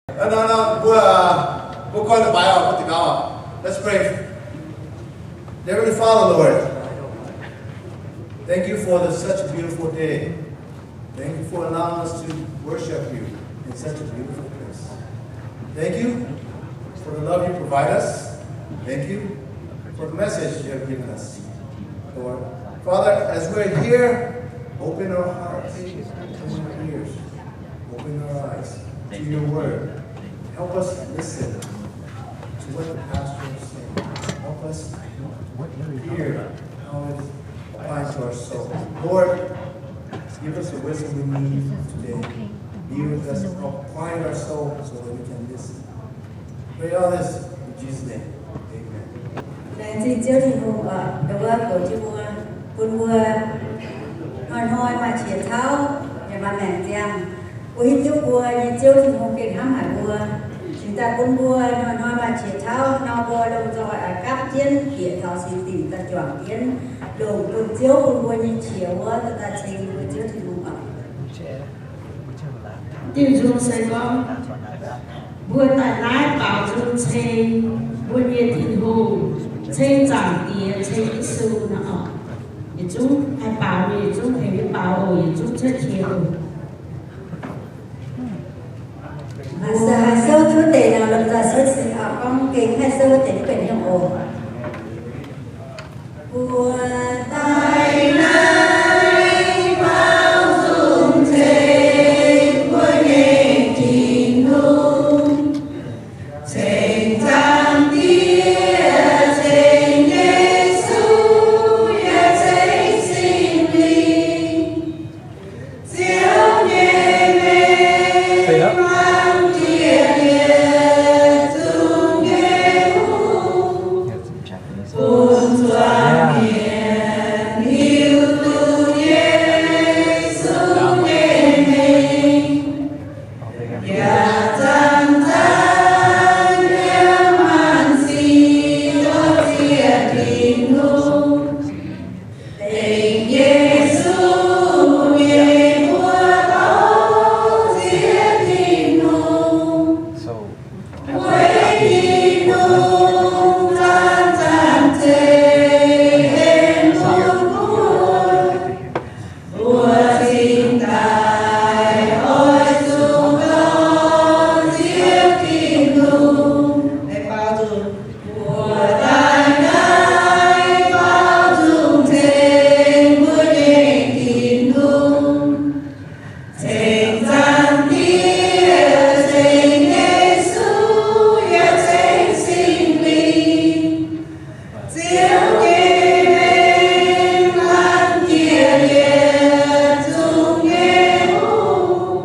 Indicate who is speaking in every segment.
Speaker 1: We'll call the bio, put the gawa. Let's pray. Heavenly Father, Lord, thank you for such a beautiful day. Thank you for allowing us to worship you in such a beautiful place. Thank you for the love you provide us. Thank you for the message you have given us, Lord. Father, as we're here, open our hearts, open our ears, open our eyes to your word. Help us listen to what the pastor is saying. Help us hear how it applies to our soul. Lord, give us the wisdom we need today. Be with us, apply our soul so that we can listen. Pray all this in Jesus' name. Amen.
Speaker 2: Xin chiếu thì hùng ở đầu ấp của chú mua quân mua hòn hoi mà chia tháo để mà mèn giang của hình chú mua như chiếu thì hùng kiện hám hải mua chúng ta quân mua hòn hoi mà chia tháo nào mua đồng rồi ở các chiến kia tháo xin tìm ta chọn kiến đồ quân chiếu quân mua như chiếu ta xin quân chiếu thì hùng ở
Speaker 3: tiêu dùng Sài Gòn buôn tại lái bảo dung xe buôn nhiệt thịt hồ xe giảm tiền xe ít su nọ để chúng hay bảo để chúng hay biết bảo để chúng rất nhiều
Speaker 2: hai sâu thứ tệ nào làm ra sơ sinh ở con kính hai sâu tệ nó bệnh trong ổ buồn tay nay bao dung thế của nhẹ tình hùng thành tam tia thành Giêsu ya thành sinh linh diệu nhẹ mê mang tia tia dung nhẹ hùng buồn toan miền yêu tu Giêsu nhẹ mình ya tam tan ya man si do tia tình hùng tình Giêsu nhẹ mùa tao tia tình hùng quay tình hùng tan tan thế em buồn buồn tình tài ôi dù có tia tình hùng để bao dung buồn tai ngài bao dung thêm mưa nhẹ tình hùng thành gian tia thành Giêsu ya thành sinh linh diệu kê mê mang tia liệt dung nghe hùng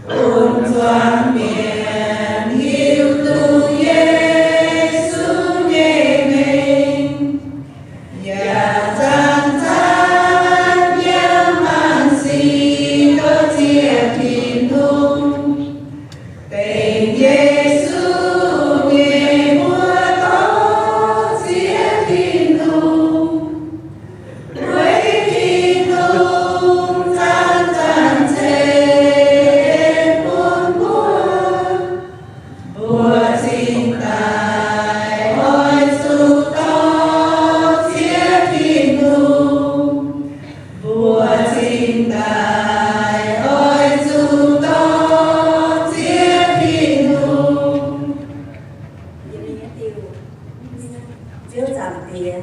Speaker 2: ôn toan miền yêu tu Giêsu nhẹ mình ya tan tan ya man si có tia tình hùng tình Giêsu nhẹ mùa tao tia tình hùng quay tình hùng tan tan thế em buồn buồn tình tài ôi dù có tia tình hùng buồn tình tài ôi dù có tia tình hùng chiếu giảm tiền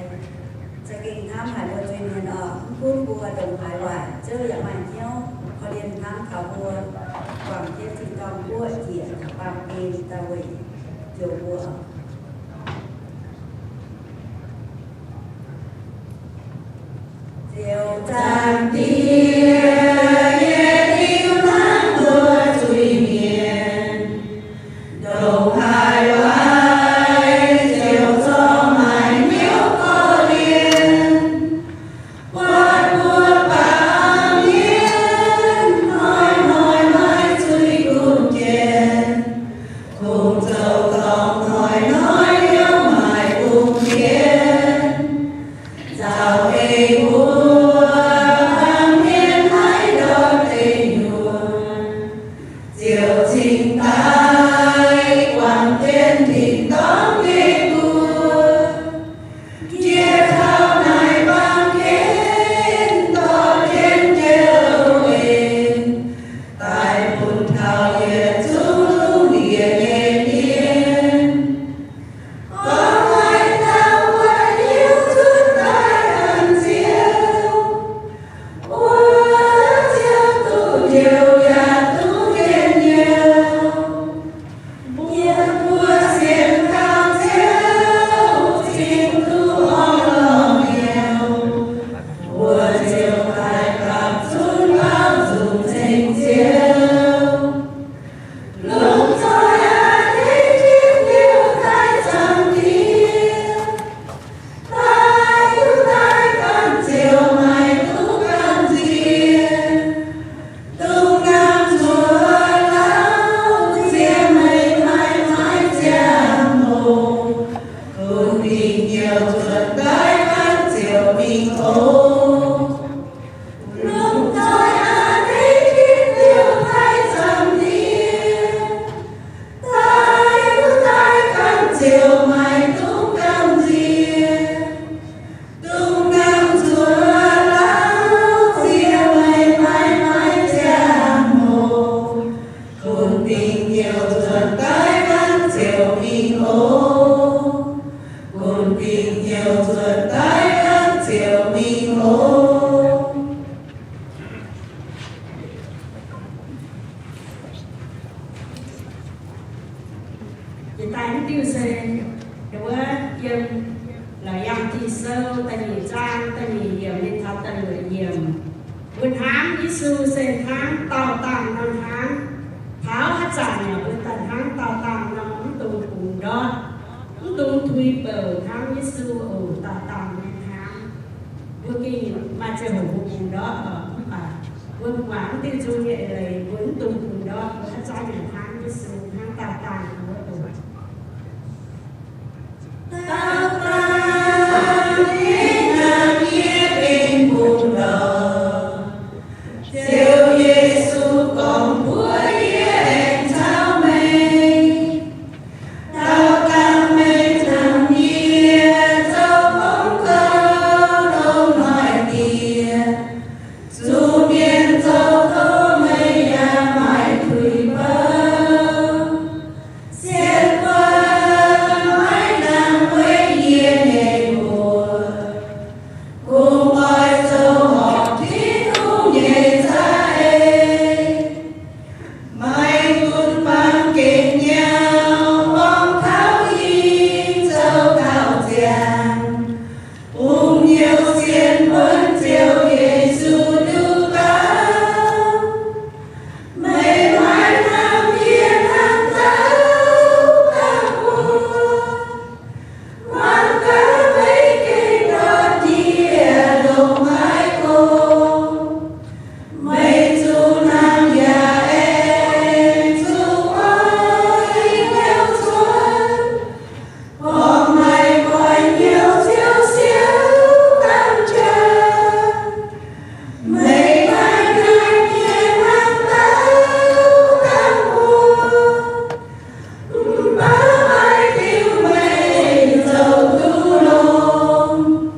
Speaker 2: จะกินข้ามหายบัวจุยเมียนออกพูดบัวดงหายหวานเจออย่างมันเที่ยวเขาเรียนน้ำขาวบัวความเทียบที่ตองบัวเกียรความเกณฑ์ตะเวยเจียวบัวเจียวจางเตียเย็นอิ่วน้ำบัวจุยเมียนดงหายหวานเจียวจอมหายเหนียวก็เรียนวาดบัวป่าเมียนน้อยน้อยไม้จุยกุนเกนคงเจ้าต้องน้อยน้อยเลี้ยวหมายกุนเกนเจ้าเองบัว
Speaker 3: thì ta cũng tiêu xe đúng không dân là yang thi sơ ta nhị trang ta nhị nhiều nên thao ta lựa nhiều buôn hám Giêsu sen hám tao tàng non hám tháo hát trả nhà buôn tàn hám tao tàng non tùng cùng đó tung thui bờ hám Giêsu ở tao tàng nên hám buôn kỳ mà chơi hổ cùng đó ở mà buôn quán tiêu du nhẹ lời buôn tùng cùng đó hát trả nhà hám Giêsu hám tao tàng của ở
Speaker 2: tao tàng nên hám nghĩa bên cùng đó Siêu Giêsu còn búa yên thao mây tao cam mê thằng nhia dâu bóng câu đâu nói tia dù miền dâu thơ mây ya mãi thủy bơ xiên quân mãi đang quê yên hề mùa cùng gọi dâu họp thiết không nhẹ ra mai tuôn mang kề nhau bom tháo in dâu thảo giang nhiều xiên vẫn chiều Giêsu đưa cao mây mãi nam thiên thang giáo ta mùa ngoan cá mấy cây đọt chia đồng mãi cô mây du nam nhà em du ơi nghèo xuân hôm nay coi nhiều xíu xíu tăng tràn mây mai ngang nhiên hàng tao tăng mùa ba mai tiêu mây dầu tu lông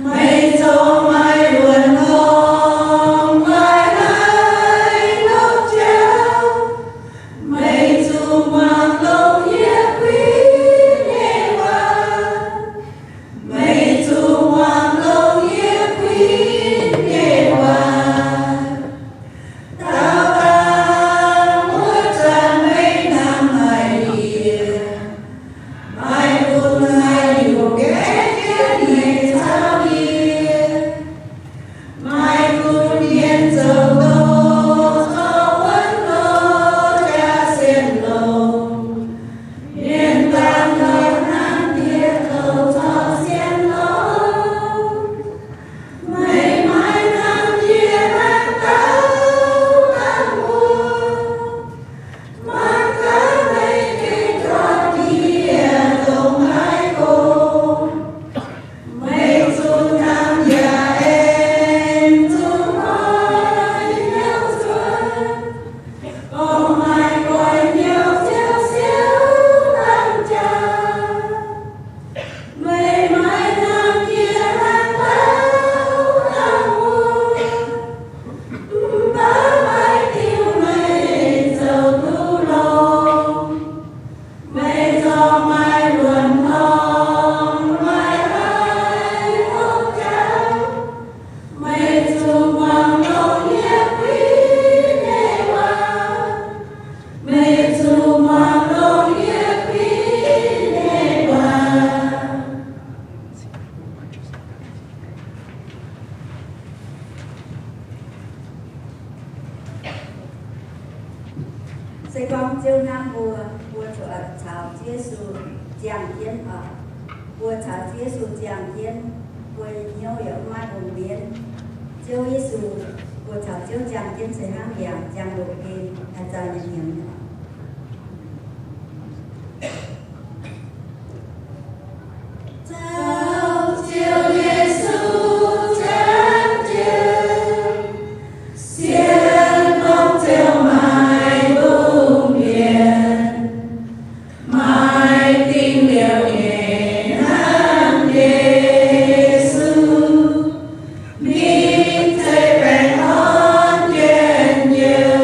Speaker 2: mây dầu mai luồn hồng mai lai lốc treo mây du mang lông nhẹ quý nhẹ hoa mây du mang lông nhẹ quý nhẹ hoa tao ta muốn ra mấy năm hải địa mai buồn hai điều ghé thiết ngày sao địa mai buồn yên dầu tô gió vẫn lô cha sen lồng yên tan thở nắng tiết cầu cho sen lồng mây mãi năm chia nắng tao tăng mùa mang cá mây kinh tròn địa đồng hai cô mây du nam nhà em du nói nhau xuân hôm mai coi nhiều xíu xíu tăng tràn mây mãi nam kia nắng tao tăng mùa ba mai tiêu mây dầu tu lông mây gió mai luồn hồng mai lai hồng trao mây du mang lông nhẹ quý nhẹ hoa mây du mang lông nhẹ quý nhẹ hoa
Speaker 4: Sài Gòn chiều Nam mùa mùa chào Giêsu giảng thiên ở mùa chào Giêsu giảng thiên mùa nhiều ở mai vùng biển chiều Giêsu mùa chào chiều giảng thiên sẽ ham giảng độ kỳ là giờ nhận nghiệm
Speaker 2: Chào chiều Giêsu chán chiều xiên bóng chiều mai vùng biển mai tình liệu nhẹ hát Giêsu nhìn thấy vẻ hon chuyện nhiều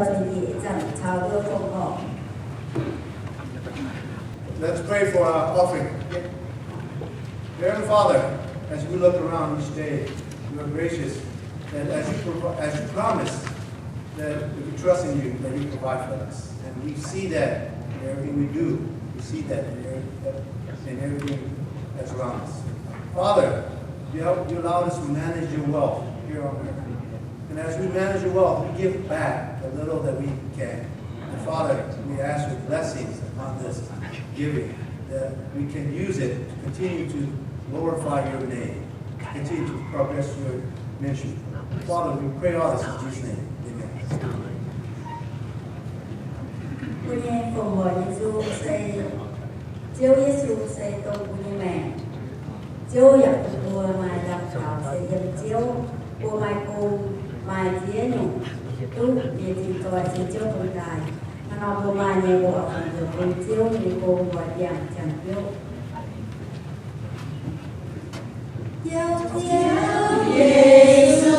Speaker 4: 最业障超过风暴。
Speaker 1: Let's pray for our offering. Dear Heavenly Father, as we look around each day, you are gracious, and as you promise that if we trust in you, that you provide for us. And we see that in everything we do. We see that in everything that's around us. Father, you allow us to manage your wealth here on earth. And as we manage your wealth, we give back the little that we can. And Father, we ask for blessings upon this giving, that we can use it to continue to glorify your name, continue to progress your mission. Father, we pray all this in Jesus' name. Amen.
Speaker 4: Quý em cùng gọi Giêsu say, Chúa Giêsu say tôn quý mẹ. Chúa dập mùa mà dập thảo say dập chiếu, mùa mai cùng mai chia nhung, tú địa chỉ tòa chỉ chiếu cùng đài. Mà nó mùa mai nhẹ bộ được cùng chiếu thì cùng gọi dạng chẳng chiếu. Chiếu chiếu Giêsu.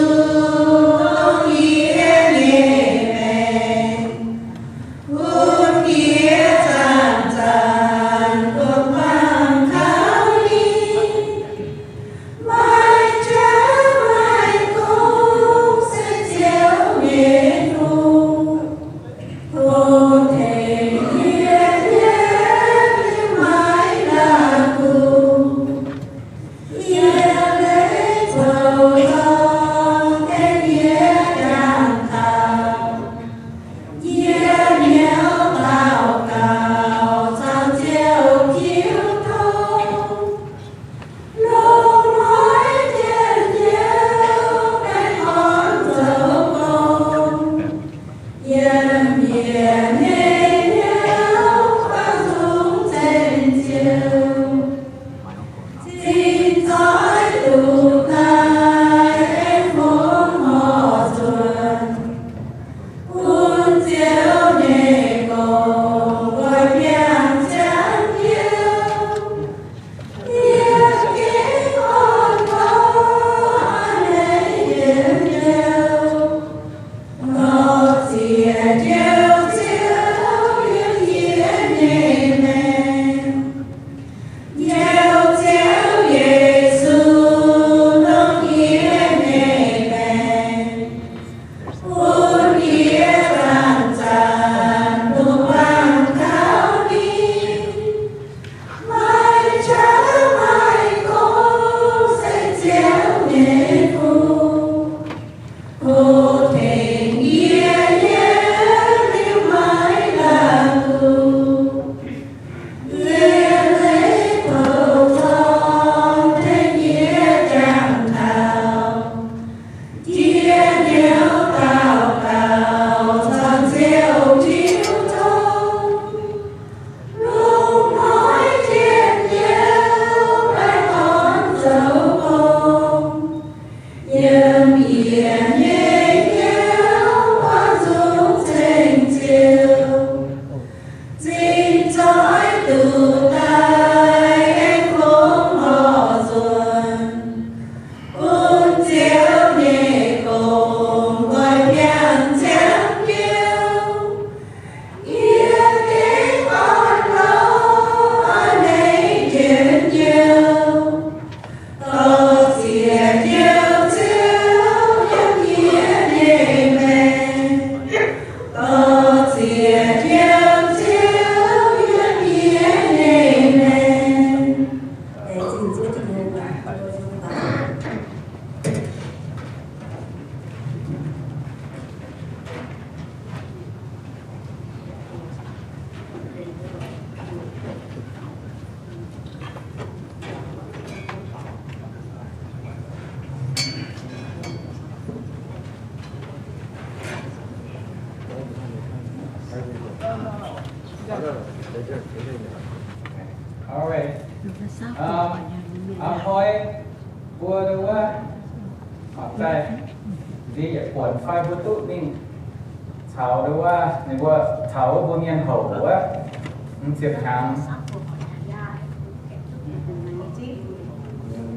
Speaker 5: All right. Hỏi bùa đâu quá học đây đi cái quần phai bùa tụt mình thảo đâu quá này bùa thảo bùa miền hậu quá thiệt hàng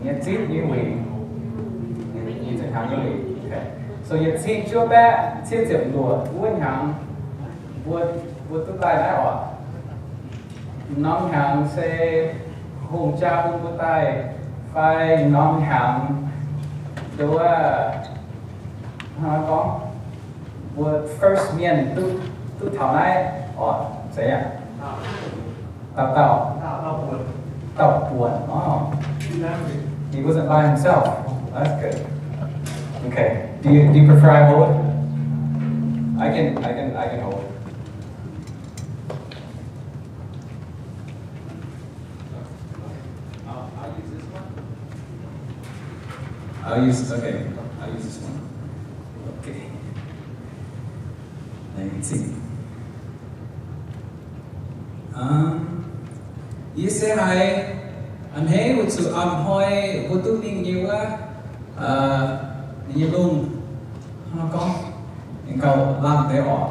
Speaker 5: nhiệt chít như mình như thiệt hàng như mình so nhiệt chít chưa bé chia diệp lùa buôn hàng buôn tu tai đã ở nón hàng xe hùng cha buôn tu tai phải nón hàng đúng có buôn first miền tu thảo này ở thế à tàu buồn oh he wasn't by himself. That's good. Okay. Do you prefer I hold? I can hold. I'll use this one. I'll use this one. Okay. Let me see. You say hi. Anh thấy một sự hoi của tôi mình nhiều quá nhiều luôn con những câu làm thế họ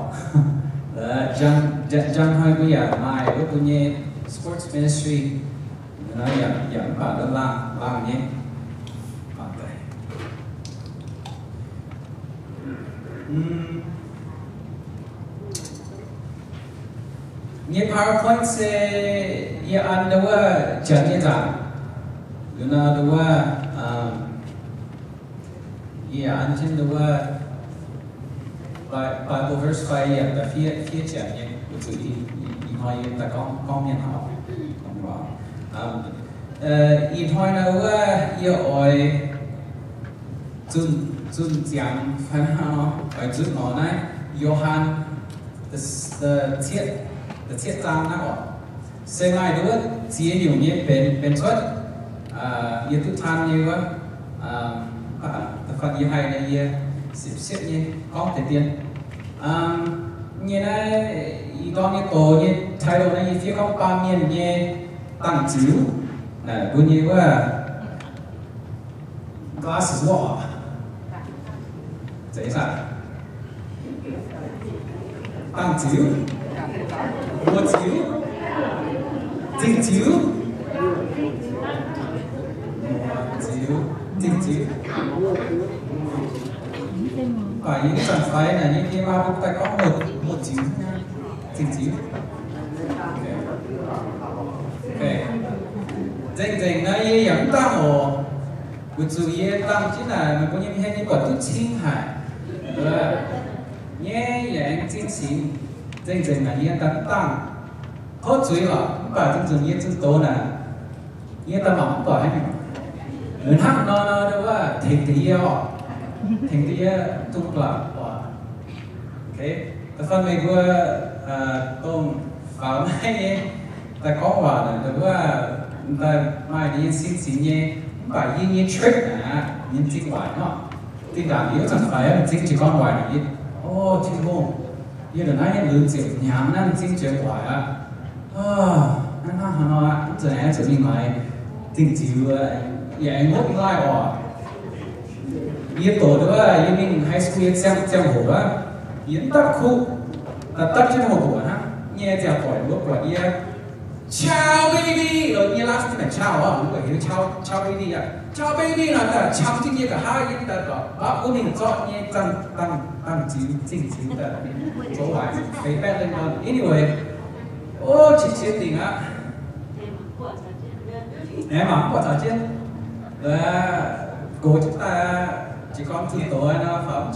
Speaker 5: John hơi bây giờ mai với tôi nghe sports ministry nó dẫn vào đó làm nhé nghe PowerPoint sẽ anh đâu chẳng như rằng nó đâu anh trên đâu Bible verse 5 là phía chẳng như một sự đi hỏi ta con nhận học không vào in hỏi đâu oi chun giảng phải nó phải chun nó này Johann the thiết tam nó gọi sẽ ngay đó chỉ nhiều như bên xuất yêu tu than như vậy Phật yêu hay là yêu xếp như có thể tiền như này con như tổ như thay đổi này phía con ba miền như tăng chiếu là cũng như vậy glasses wall dễ sao tăng chiếu mua chiếu tinh chiếu tinh chiếu và những sản phẩm là những cái mà chúng ta có một chiếu tinh chiếu ok dành nó như dẫn ta hồ của chủ yếu tăng chính là mình có những hay những quả tốt sinh hải nhé dạng chính chính dành là như ta tăng có chủ yếu là và chính dùng như chúng tôi là như ta mỏng quả hay mình hắc nó đâu á thành tí tung là ok ta phân mình qua tôm vào này ta có quả là đâu á ta mai đi xin nhé và như trick những chính quả nó tin rằng nếu chẳng phải chính chỉ con ngoài là ô chính không như là nãy lưỡi chịu nhám năng chính chuyện quả nó giờ này trở mình mày tình chịu vậy ngốt lại ở yên tổ đó yên mình high school xem hồ á yên tắc khu tắc trên hồ của ha nghe chào khỏi lúc của yên chào baby ở như last này chào á lúc của chào baby à chào baby là cả chào chính như cả hai yên ta có của mình chọn như tăng chính là chỗ ngoài cái bé lên hơn anyway ô chị tình á em mà quả trò chết là cô chúng ta chỉ con thứ tối nó phẩm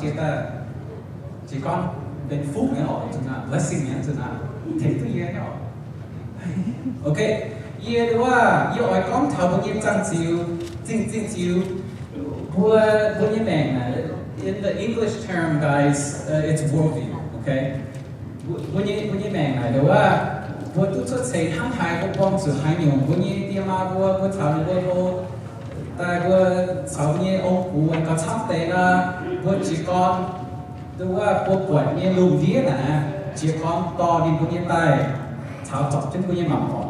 Speaker 5: chỉ con đến phúc nữa hỏi chúng ta blessing nhé chúng ta thế thứ gì nữa ok ye đó là yêu ai con thảo bao nhiêu trang chiếu chính chiếu bữa như này in the English term guys it's worldview okay bữa như này đó là bữa tu xuất sẽ hăng hái của con sự hài nhung bữa như đi mà bữa thảo như bữa ta bữa thảo như ông cụ anh có sắp tới là bữa chỉ con đó là bữa quậy như lùm vía nè chỉ con to đi bữa như tay thảo chọc trên bữa như mỏng mỏ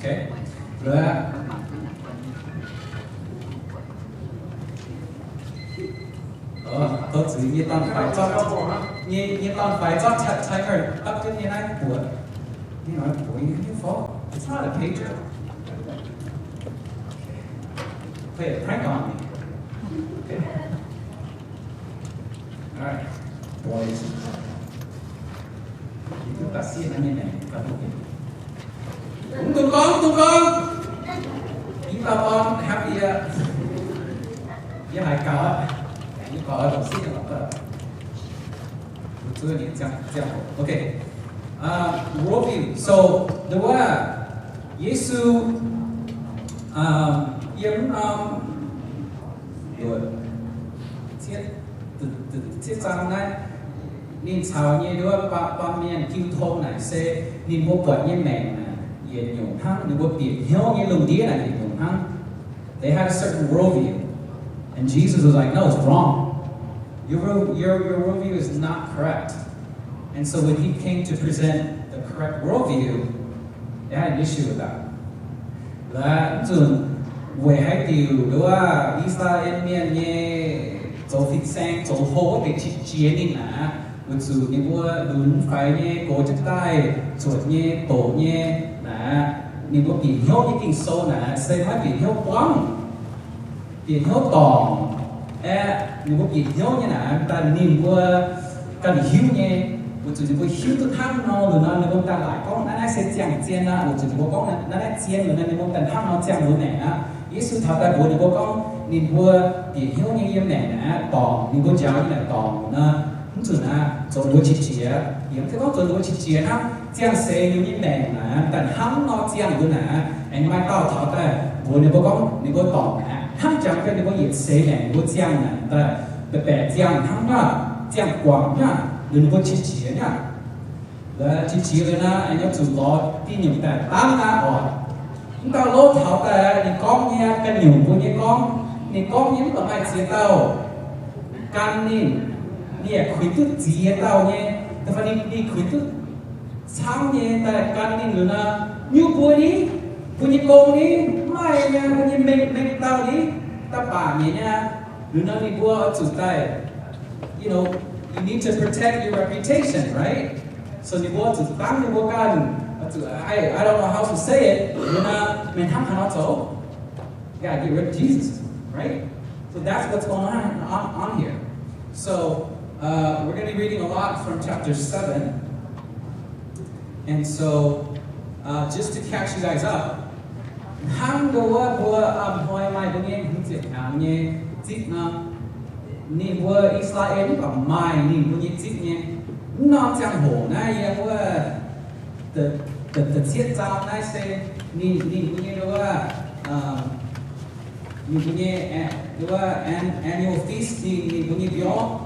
Speaker 5: ok rồi tôi chỉ như toàn phải cho như toàn phải cho timer up to như này của you know, boy, your fault. It's not a pager. Play a prank on me. Okay. All right. boys. Itu kasihan nenek kamu ini. Tunggu con. Chúng ta con happy với hai cậu á, những cậu ở đồng sĩ là một chưa điểm chẳng okay. Worldview. So the way Giêsu rồi thiết trang này nên chào như đó ba miền cứu thôn này sẽ nên một quạt như mẹ yên nhung hăng nên một biển hiếu như lồng đĩa này yên nhung hăng. They had a certain worldview, and Jesus was like, "No, it's wrong. Your worldview is not correct." And so when he came to present the correct worldview, they had an issue with that. Là chuẩn về hai điều đó Israel miền nhé châu Phi sang châu Hồ để chỉ chiến đi nè, một số những bữa đúng phải nhé cố chấp tay chuột nhé tổ nhé nè, những bữa biển hiếu những kinh sâu nè, xây máy biển hiếu quăng, biển hiếu tòng, những bữa biển hiếu như nè, ta nhìn bữa cái hiếu nhé. Một chút bữa hiếu tôi tham nó rồi nó nên ta lại có nó sẽ chẳng chiến na, một chút bữa có nó chiến rồi nên ta tham nó chẳng rồi nè. Giêsu thảo tại bữa bữa có nên bữa biển hiếu như em nè tòng, nên bữa giáo như là tòng nó không chừng cho lúa chỉ chia, hiện thế đó cho lúa chỉ chia nó chẳng sẽ như nè ta tham nó chẳng rồi nè, anh mai tao thảo tại bữa bữa có nên bữa tòng nè, tham chẳng cái nên bữa hiện sẽ nè bữa chẳng nè, ta bẻ chẳng tham nó chẳng quảng nhá. Đừng có chỉ nhá, là chỉ lên na anh em chủ lo tin nhung tại tám na rồi, chúng ta lốt thảo tại thì con nghe cái nhung của những con, thì con những cái mai chia tao, can nè khuyến thức chia tao nhé, ta phải đi khuyến thức sáng nhé, tại can rồi na như bữa đi, của những con đi, mai nha, của những mình tao đi, ta bà nhé nha, rồi na đi bữa chủ tại, you know. You need to protect your reputation, right? So you want to thank the God. I don't know how to say it. You gotta get rid of Jesus, right? So that's what's going on here. So we're going to be reading a lot from chapter 7. And so just to catch you guys up, nên vua Israel nó còn mai nên vua nhiệt dịch nhé nó chẳng hổ này vua the thiết giao này sẽ nên vua nhiệt đó nên vua nhiệt đó annual feast nên vua nhiệt bió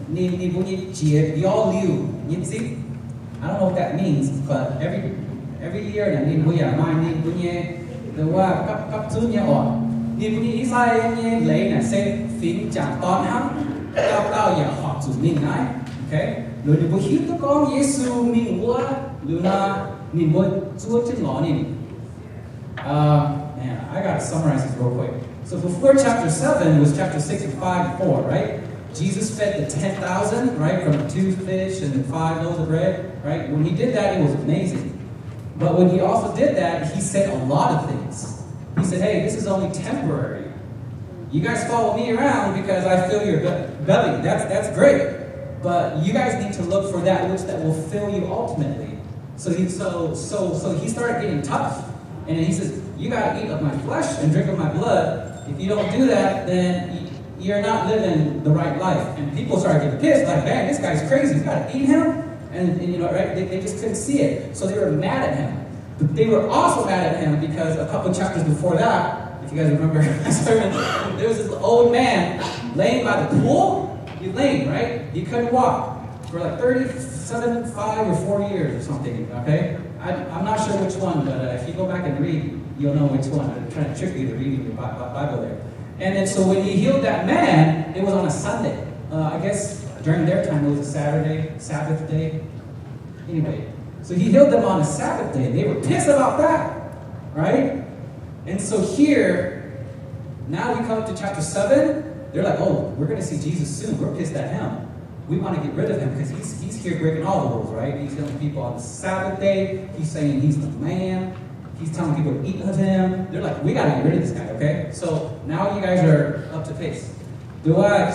Speaker 5: nên vua nhiệt chia bió liu nhiệt dịch. I don't know what that means, but every year nên vua nhà mai nên vua nhiệt đó cấp thứ nhé ở nên vua Israel nhé lấy là sẽ phím chẳng con hắn tao giờ học chủ mình này, okay? Rồi nên vua hiếu tó con Giêsu mình vua rồi là nên vua Chúa trên ngõ nên. Man, I gotta summarize this real quick. So before chapter 7 was chapter 6 and 5 and 4, right? Jesus fed the 10,000, right, from 2 fish and 5 loaves of bread, right? When he did that, it was amazing. But when he also did that, he said a lot of things. He said, hey, this is only temporary. You guys follow me around because I fill your belly. That's great. But you guys need to look for that which that will fill you ultimately. So he started getting tough. And then he says, you got to eat of my flesh and drink of my blood. If you don't do that, then you're not living the right life. And people started getting pissed, like, man, this guy's crazy. You got to eat him? And you know, right? They just couldn't see it. So they were mad at him. But they were also mad at him because a couple chapters before that, if you guys remember my sermon, there was this old man laying by the pool. He's lame, right? He couldn't walk for like 5 or 4 years or something, okay? I'm not sure which one, but if you go back and read, you'll know which one. I'm trying to trick you to reading your Bible there. And then so when he healed that man, it was on a Sunday. I guess during their time it was a Sabbath day. Anyway, so he healed them on a Sabbath day. They were pissed about that, right? And so here, now we come to chapter 7. They're like, oh, we're going to see Jesus soon. We're pissed at him. We want to get rid of him because he's here breaking all the rules, right? He's healing people on the Sabbath day. He's saying he's the man. He's telling people to eat of him. They're like, we got to get rid of this guy, okay? So now you guys are up to pace. Do I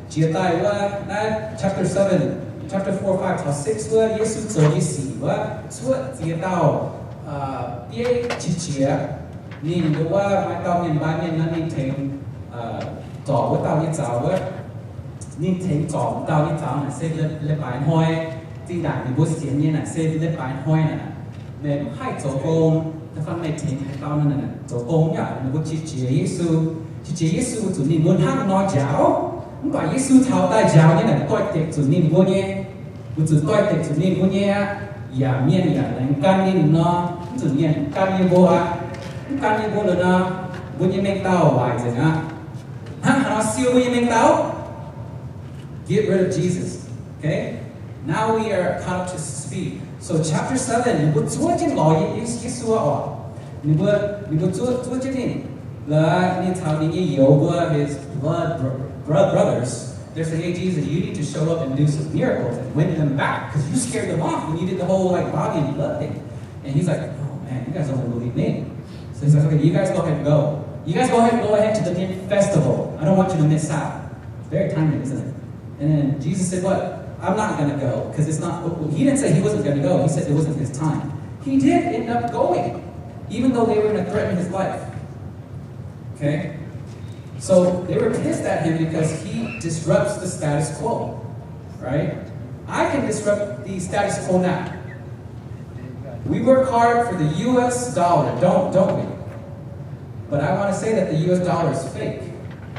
Speaker 5: chia tay wa na chapter 7 chapter 4 5 to 6 wa Yesu zo yi si wa suốt chia tao bia chi chia nhìn được wa mai tao nhìn ba nhìn nó nhìn thấy trò của tao như cháu á nhìn thấy trò của tao như cháu là sẽ lên bài hoi thì đại thì bố xiên như là sẽ lên bài hoi nè nên hai chỗ công ta phân này thấy tao nên là chỗ công nhá nó bố chi chia Giêsu chủ nhìn muốn hát nói giáo không phải Giêsu tháo tay giáo như là tôi tiệc chủ nhìn vô nhé chủ tôi tiệc chủ nhìn vô nhé giả miên giả đánh can nhìn nó chủ nhìn can như vô à can như vô là nó vô như mình tao vài rồi á nó siêu vô như mình tao get rid of Jesus okay now we are caught up to speed so chapter 7 mình bút chúa trên lò Giêsu à mình bút chúa trên đi là như thảo như yếu của his blood brothers they're saying hey Jesus you need to show up and do some miracles and win them back because you scared them off when you did the whole like body and blood thing and he's like oh man you guys don't believe me so he's like okay you guys go ahead and go you guys go ahead to the festival I don't want you to miss out it's very timely isn't it and then Jesus said what I'm not going to go because it's not he didn't say he wasn't going to go he said it wasn't his time he did end up going even though they were going to threaten his life okay so they were pissed at him because he disrupts the status quo right I can disrupt the status quo now we work hard for the US dollar don't we but I want to say that the US dollar is fake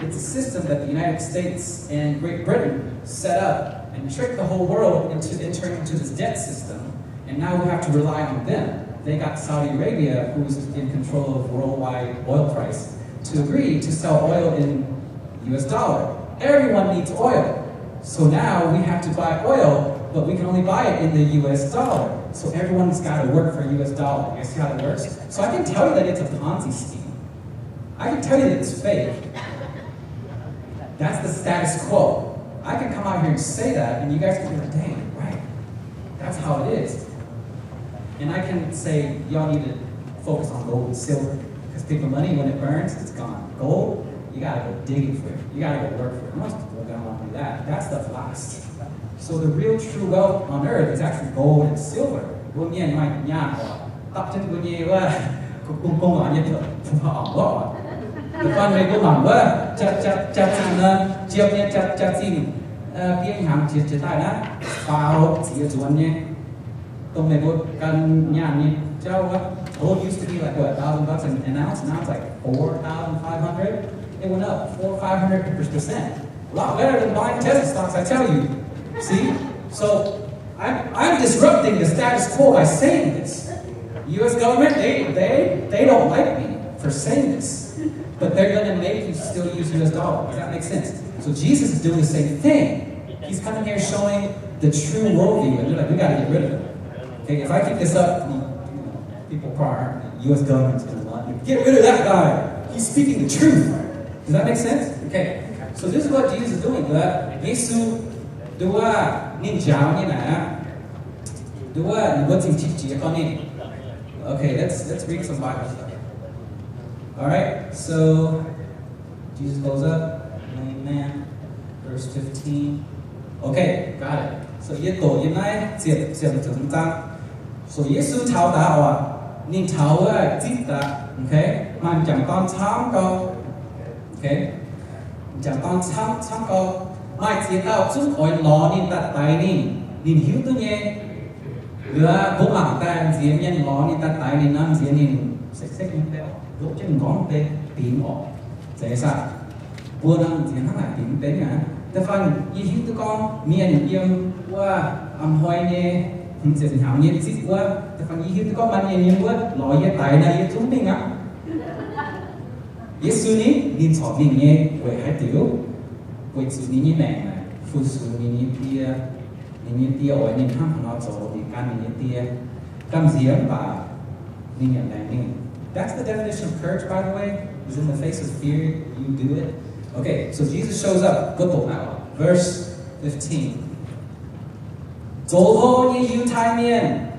Speaker 5: it's a system that the United States and Great Britain set up and tricked the whole world into entering into this debt system and now we have to rely on them they got Saudi Arabia who's in control of worldwide oil price to agree to sell oil in US dollar. Everyone needs oil. So now we have to buy oil, but we can only buy it in the US dollar. So everyone's got to work for US dollar. You guys see how it works? So I can tell you that it's a Ponzi scheme. I can tell you that it's fake. That's the status quo. I can come out here and say that, and you guys can be like, dang, right. That's how it is. And I can say, y'all need to focus on gold and silver. Because paper money, when it burns, it's gone. Gold, you gotta go digging for it. You gotta go work for it. Most people don't want to do that. That stuff lasts. So the real true wealth on earth is actually gold and silver. Buôn nhiên mày nhà họ tập trên buôn nhiên quá cũng gọi như thế họ gọi. The fun way của mình quá chặt chiều nhiên chặt xin tiếng hàng chia tay đó vào chia chuẩn nhé. Tông này có căn nhà như cháu quá. Gold used to be like what, $1,000 an ounce? Now it's like 4,500. It went up 400-500%. A lot better than buying Tesla stocks, I tell you. See? So I'm disrupting the status quo by saying this. U.S. government, they don't like me for saying this, but they're going to make you still use U.S. dollar. Does that make sense? So Jesus is doing the same thing. He's coming here showing the true worldview, and they're like, we got to get rid of it. Okay, if I keep this up, people probably, U.S. government's going to want you. Get rid of that guy. He's speaking the truth. Does that make sense? Okay. So this is what Jesus is doing. Giêsu đưa nên giáo như này, đưa những gì chỉ con nên. Okay, let's read some Bible stuff. All right. So Jesus goes up. Amen. Verse 15. Okay, got it. So yết tổ yết này diệp chúng ta. So Giêsu tháo ta à, nên tháo chít ta. Okay, mà chẳng con tham câu. Okay, chẳng con tham câu. Mai chỉ tao chút hỏi lo nên ta tài nên hiểu tôi nhé. Lừa bố mảng ta diễn nhân lo nên ta tài nên nam diễn nên xách như thế. Lúc chân ngón tay tìm họ. Thế sao? Bố nam diễn thằng này tìm đến à?แต่ฟังยี่หิ้งตัวกองเมียเนี่ยยังว่าอำหอยเนี่ยเสียหายเนี่ยสิว่าแต่ฟังยี่หิ้งตัวกองมันเนี่ยยังว่าลอยตายนะยังทุ่มไม่งับเยซูนี่ดินสอบนี่เนี่ยไว้ให้ติ๋วไว้สุนี่นี่แม่ฟูสุนี่นี่เตี้ยนี่เตี้ยไว้นี่ห้ามเราโจดีกันนี่เตี้ยกำเสียงป่านี่อย่างไรนี่ That's the definition of courage, by the way. Is in the face of fear, you do it. Okay, so Jesus shows up. Good book now. Verse 15. 走后你犹太面，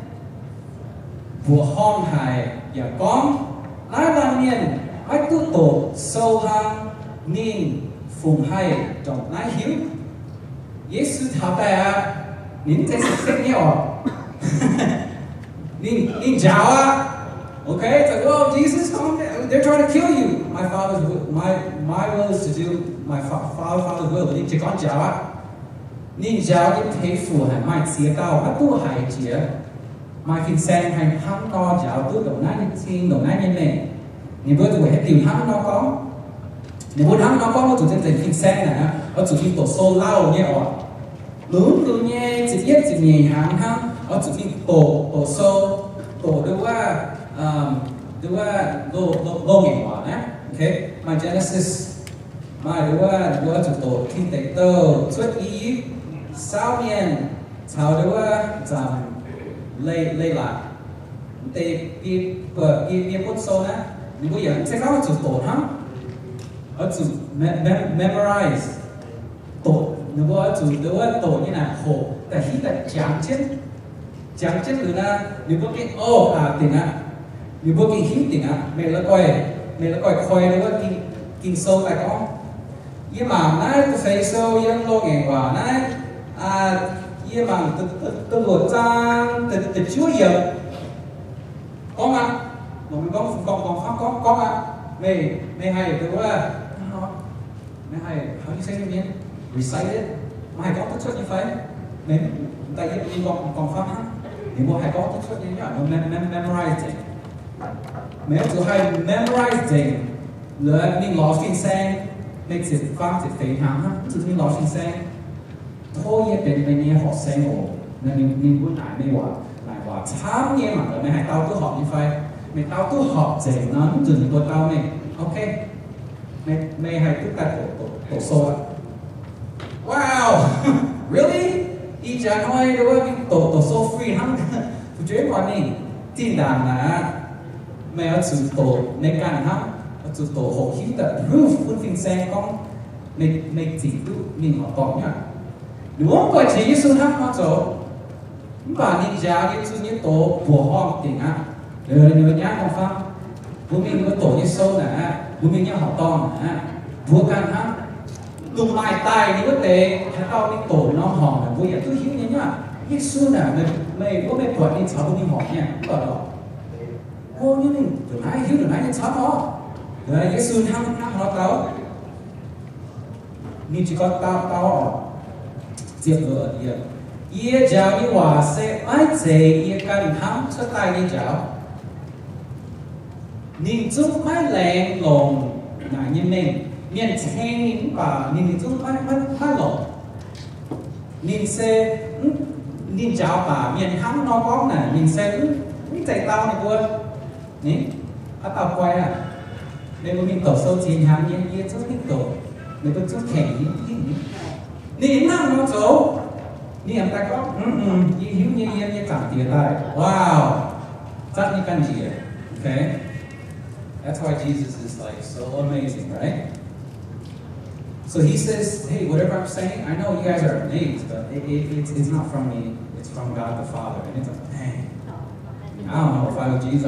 Speaker 5: 不航海也讲，来外面爱都多收行，宁奉海总来休，耶稣淘汰啊，您这是谁呢哦？您找啊 ？Okay, it's like, well, Jesus, they're trying to kill you. My will is to do my father's will. 你只讲找啊？你找啲皮膚係咪寫到乜都係寫，咪見聲係香多找都同นั้น先同นั้น嘢咩？你不會係調香多講，你不香多講我做真正見聲啊，我做見讀數撈嘢我，luôn luôn nghe chỉ biết chỉ nhẹ hàng ha, ở chỗ cái tổ sâu tổ đưa qua lô nghề hóa nhé, okay, mà Genesis mà đưa qua chỗ tổ kinh tế tơ xuất ý sao miền sao đưa qua giảm lây lại, để cái bút sâu nè, nhưng bây giờ sẽ có chỗ tổ ha, ở chỗ memorize tổ nếu có chủ nếu có tổ như là khổ tại khi ta chẳng chết từ na nếu có cái tiền á nếu có cái hiếu tiền á mình là coi khơi nếu có kinh sâu tại có nhưng mà nãy tôi thấy sâu nhưng lo nghe qua nãy nhưng mà tôi lột trang từ chúa giờ có mà mình còn pháp có mà mày hay tôiว่าmày hay how you say it again recite it mà hay có tất suất như vậy mình tại vì còn pháp hát thì bộ hay có tất suất như vậy nó memorizing nếu tụi hay memorizing là mình lo phiên sang mình sẽ pháp sẽ phải hàng ha tụi mình lo phiên sang thôi येเป็นเนี่ยhọc sang ổ nên mình muốn lạiไม่ว่าช้ำเนี่ยmà mình hay tao cứ học như vậy mình tao cứ học dễ nó dừngตัวtao này ok mày hay cứ cả tổ số wow really อีจานห้อยด้วยว่าtổ số free ทั้งผู้ช่วยวันนี้ที่ด่านนะไม่เอาจุดโตในการทำเอาจุดโตหกคิดแต่ proof คุณฟิงแซงก็ไม่จริงดูมีหัวตอกเนี่ยหรือว่าก่อนที่ยิสุทำมาโจป่านนี้จะยิสุนี่โตบัวห้องติ่งอ่ะเดี๋ยวนี้มันยากของฟังบุมีมันโตยิสุนะบุมีเนี่ยหัวตอกนะบัวกันฮะลงลายตายนี่ก็เตะถ้าเราไม่โตน้องหอมแบบบุยตัวหิวเนี่ยยิสุน่ะไม่ปวดนี่ชาวบุญหอมเนี่ยก็หรอกโอ้ยนี่ถึงไหนหิวถึงไหนเนี่ยชาวหอมเดี๋ยวยิสุทำเราเตานี่จะก็เตาเจ็บเลยเยอะเยี่ยเจ้านี่ว่าเสไม่เจ็บเยี่ยกันทำสไตล์นี่เจ้านิ่งจุ๊บไม่แรงลงหนายิ่งนิ่งเนี่ยเช่นนิ่งป่านิ่งจุ๊บไม่หลงนิ่งเซ่นิ่งเจ้าป่าเนี่ยทำน้องก้องน่ะนิ่งเซ่นี่ใจเตาเนี่ยกูนี่เอาเตาควายอ่ะในมือนิ่งต่อโซ่จีนหางเนี่ยเยี่ยจุ๊บนิ่งต่อในตัวจุ๊บแข็งนี่นั่งน้องโซ่นี่อันตรายก็หิวเนี่ยจับตีได้ว้าวจัดนี่กันจีokay that's why Jesus is like so amazing right so he says hey whatever I'm saying I know you guys are amazed but it's not from me it's from God the Father and it's like dang I don't know if I was Jesus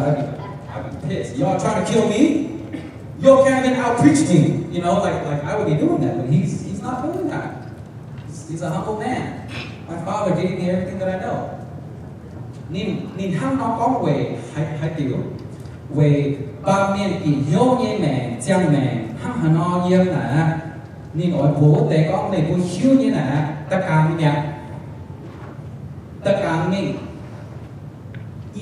Speaker 5: I'd be pissed y'all trying to kill me y'all can't even out preach me you know like I would be doing that but he's not doing that he's a humble man my father gave me everything that I know nhìn hắn nó có về hai điều về ba miền kỳ hiếu như mẹ chăm mẹ hắn nó như là nhìn ở bố để con này bố hiếu như là tất cả mình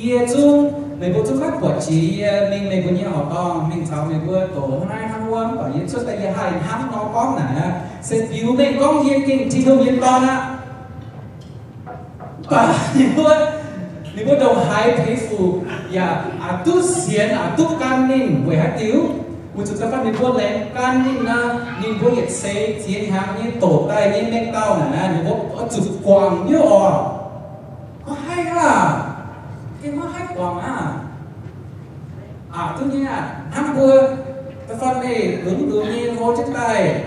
Speaker 5: ye chung mình bố chung khác của chị mình bố như họ to mình cháu mình bố tổ hai tháng quân và ye xuất tại ye hai hắn nó có là sẽ biểu mình có ye kinh thì không ye to á và你不懂还皮肤呀都咸都干宁为还丢我就在发你不冷干宁啊你不也谁接行你抖带你没到呢你不就光哟哦hay à cái nó hay quảng tất nhiên hắn vừa cái phần này đứng tự nhiên vô chất tay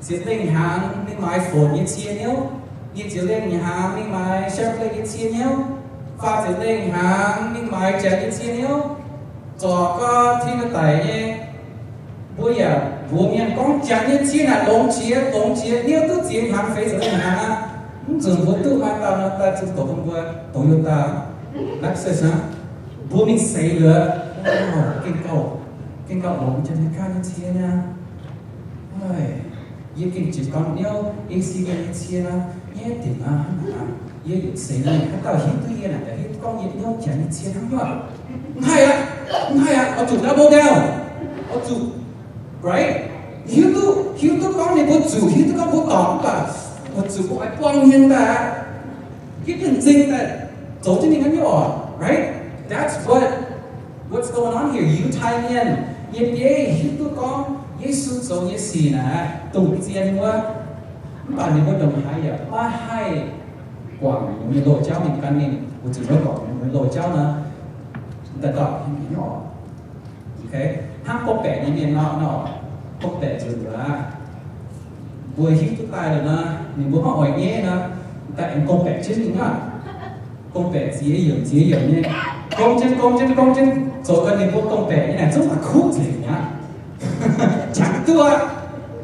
Speaker 5: sẽ tình hàng nên máy phồn như chia nhau như chỉ lên nhà hàng nên máy xếp lên như chia nhau pha sẽ lên hàng nhưng mà chạy đi xin nhau cho có thiên cái tài nhé bây giờ bố miền con chẳng như chia là lồng chia nhiều thứ chia hàng phế rồi hàng dường bố tự mà tao nó ta chúng tổ không vừa Toyota Lexus á bố mình xây lửa kinh cầu lồng cho nên ca như chia nha ơi ये किन चीज का न्यो एसी के नीचे ना ये दिना ये से ना खाता ही तो ये ना ये तो ये न्यो क्या नीचे हम यो ngay à ở chủ đã bố đeo ở chủ right hiếu tu con này bố chủ hiếu tu con bố tỏng cả ở chủ bố ai quăng hiên ta cái chuyện gì ta giấu cho mình cái nhỏ right that's what's going on here you tie in ye hiếu tu con Giêsu cho Giêsu nè tụng chiên quá bạn này có đồng hay à ba hai quảng người lộ cháu mình căn nên của chỉ nói quảng người lộ cháu nè ta đọc những nhỏ ok hát có vẻ như miền nọ có vẻ rồi là vừa hít chút tai rồi nè mình muốn hỏi nghe nè tại em có vẻ chứ những à có vẻ dễ dàng nhé công chân rồi cần mình có vẻ như này rất là khúc gì nhá chẳng tua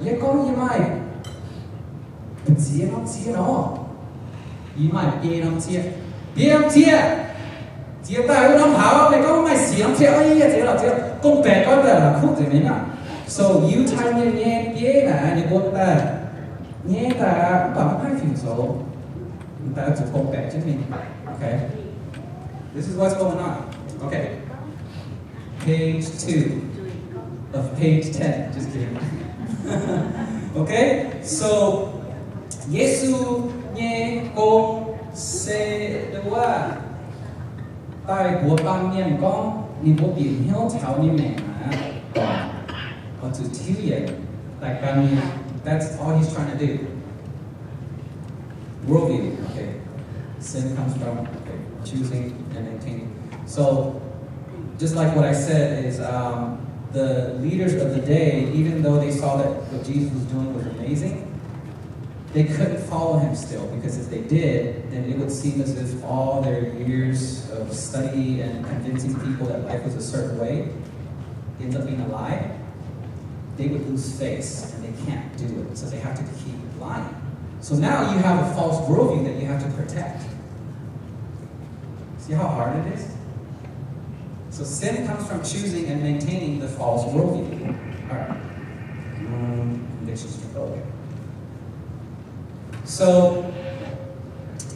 Speaker 5: ये con như mày chia nó ý mày bia năm chia ta có năm hảo mày có mày xì năm chia ấy thế là chia công bè có là khúc gì đấy nè so you time nghe bia là như bọn ta nghe ta bằng hai phim số ta chỉ công bè chứ mình okay this is what's going on okay page 2 of page 10. Just kidding. Okay, so Giêsu nghe con sẽ đượcว่าtại của ban niên con ni bố bị hiếu thảo ni mẹ mà or to thiếu vậy tại ban niên that's all he's trying to do worldview okay sin comes from okay, choosing and maintaining so just like what I said is the leaders of the day, even though they saw that what Jesus was doing was amazing, they couldn't follow him still, because if they did, then it would seem as if all their years of study and convincing people that life was a certain way ends up being a lie. They would lose face, and they can't do it, so they have to keep lying. So now you have a false worldview that you have to protect. See how hard it is? So sin comes from choosing and maintaining the false worldview. All right. Convictions to go. So,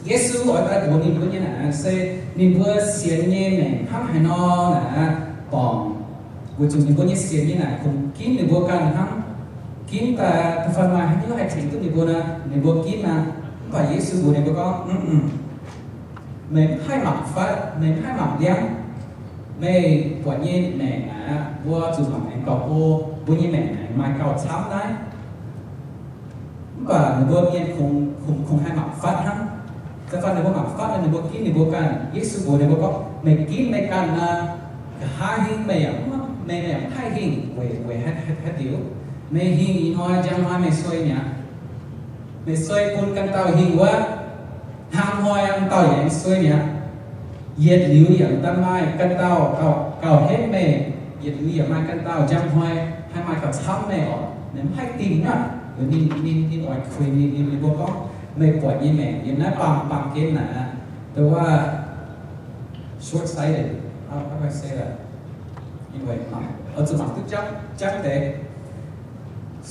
Speaker 5: Giêsu ở đây của mình như là sẽ mình vừa xiên nhẹ mình hăng hay nó là bỏng, của chúng mình vừa như xiên như là cùng kín mình vừa cần hăng kín ta phần ngoài hay như hay thành tức mình vừa là mình vừa kín mà và Giêsu của mình vừa có mình hai mặt phát mình hai mặt đen mẹ quả nhiên mẹ vua chủ hoàng em cầu ô vua như mẹ mai cầu chám đấy và người vua nhiên không hai mặt phát hăng cái phần này vua mặt phát là người vua kín người vua can Giêsu vua này vua có mẹ kín mẹ can hai hình mẹ hai hình về hết điều mẹ hình nói chẳng nói mẹ xoay nhá mẹ xoay con căn tàu hình quá ham hỏi ăn tàu em xoay nhá nhiệt liuอย่างตั้งไม้กันเต้าเก่าเฮ็ดแม่nhiệt liuอย่างมากันเต้าจำห้อยให้มากับช้ำแม่ออกเนี่ยให้ติ่งนะหรือนี่อ่อยคุยนี่บอกก็ไม่ปวดยี่แม่ยังนั้นปังเกณฑ์นะแต่ว่า short sighted how do I say that anyway เอาจะมาตึกจังเด็ก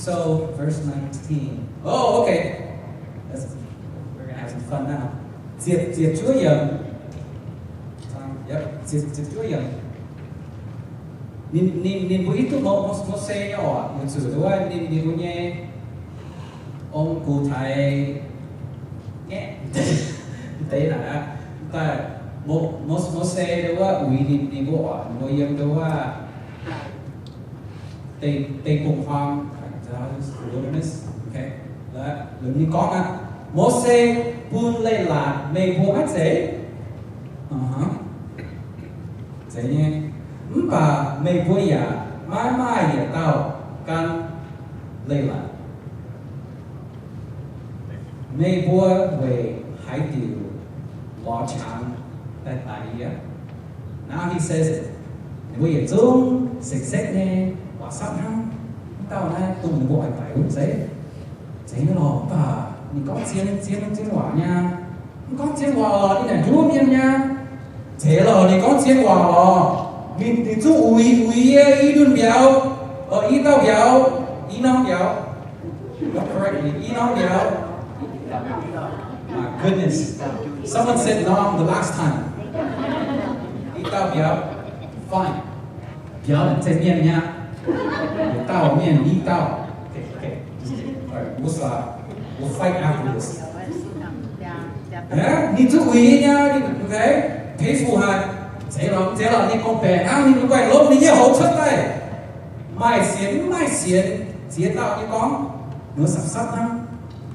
Speaker 5: so verse 19 oh okay we're gonna have some fun now เจียบช่วยยังYep, it's doing. Nin bu itu mo say nhỏ, một sự đó là nin bu nhé ông cụ thầy nhé, thế là ta mo say đó là uy nin bu ở mo yếm đó là tây cùng hoang, wilderness, okay, là lớn như con á, mo say buôn lên là mày bu hết dễ, thế nhé, và mày vui à, mãi à tao can lên lại, mày vui về hải điều lo chán tại tại now he says it, mày vui à zoom xích nè, quả sắp hăng, tao này tùng bộ ảnh phải uống giấy nó lò và mình có chiên quả nha có chiên quả đi này chú miên nha thế là你讲钱话哦，你做为一顿表，一道表，一张表，not correctly， 一张表。My goodness, someone said wrong the last time. 一道表 ，fine， 表在面呀，道面一道 ，okay， 无所，we'll fight after this. 你做为呀，你 OK？ Thế phù hợp thế là đi con bè ao đi quay lốp đi nhiều hậu xuất đây mai xiên diễn tạo như con nó sắp sắp ha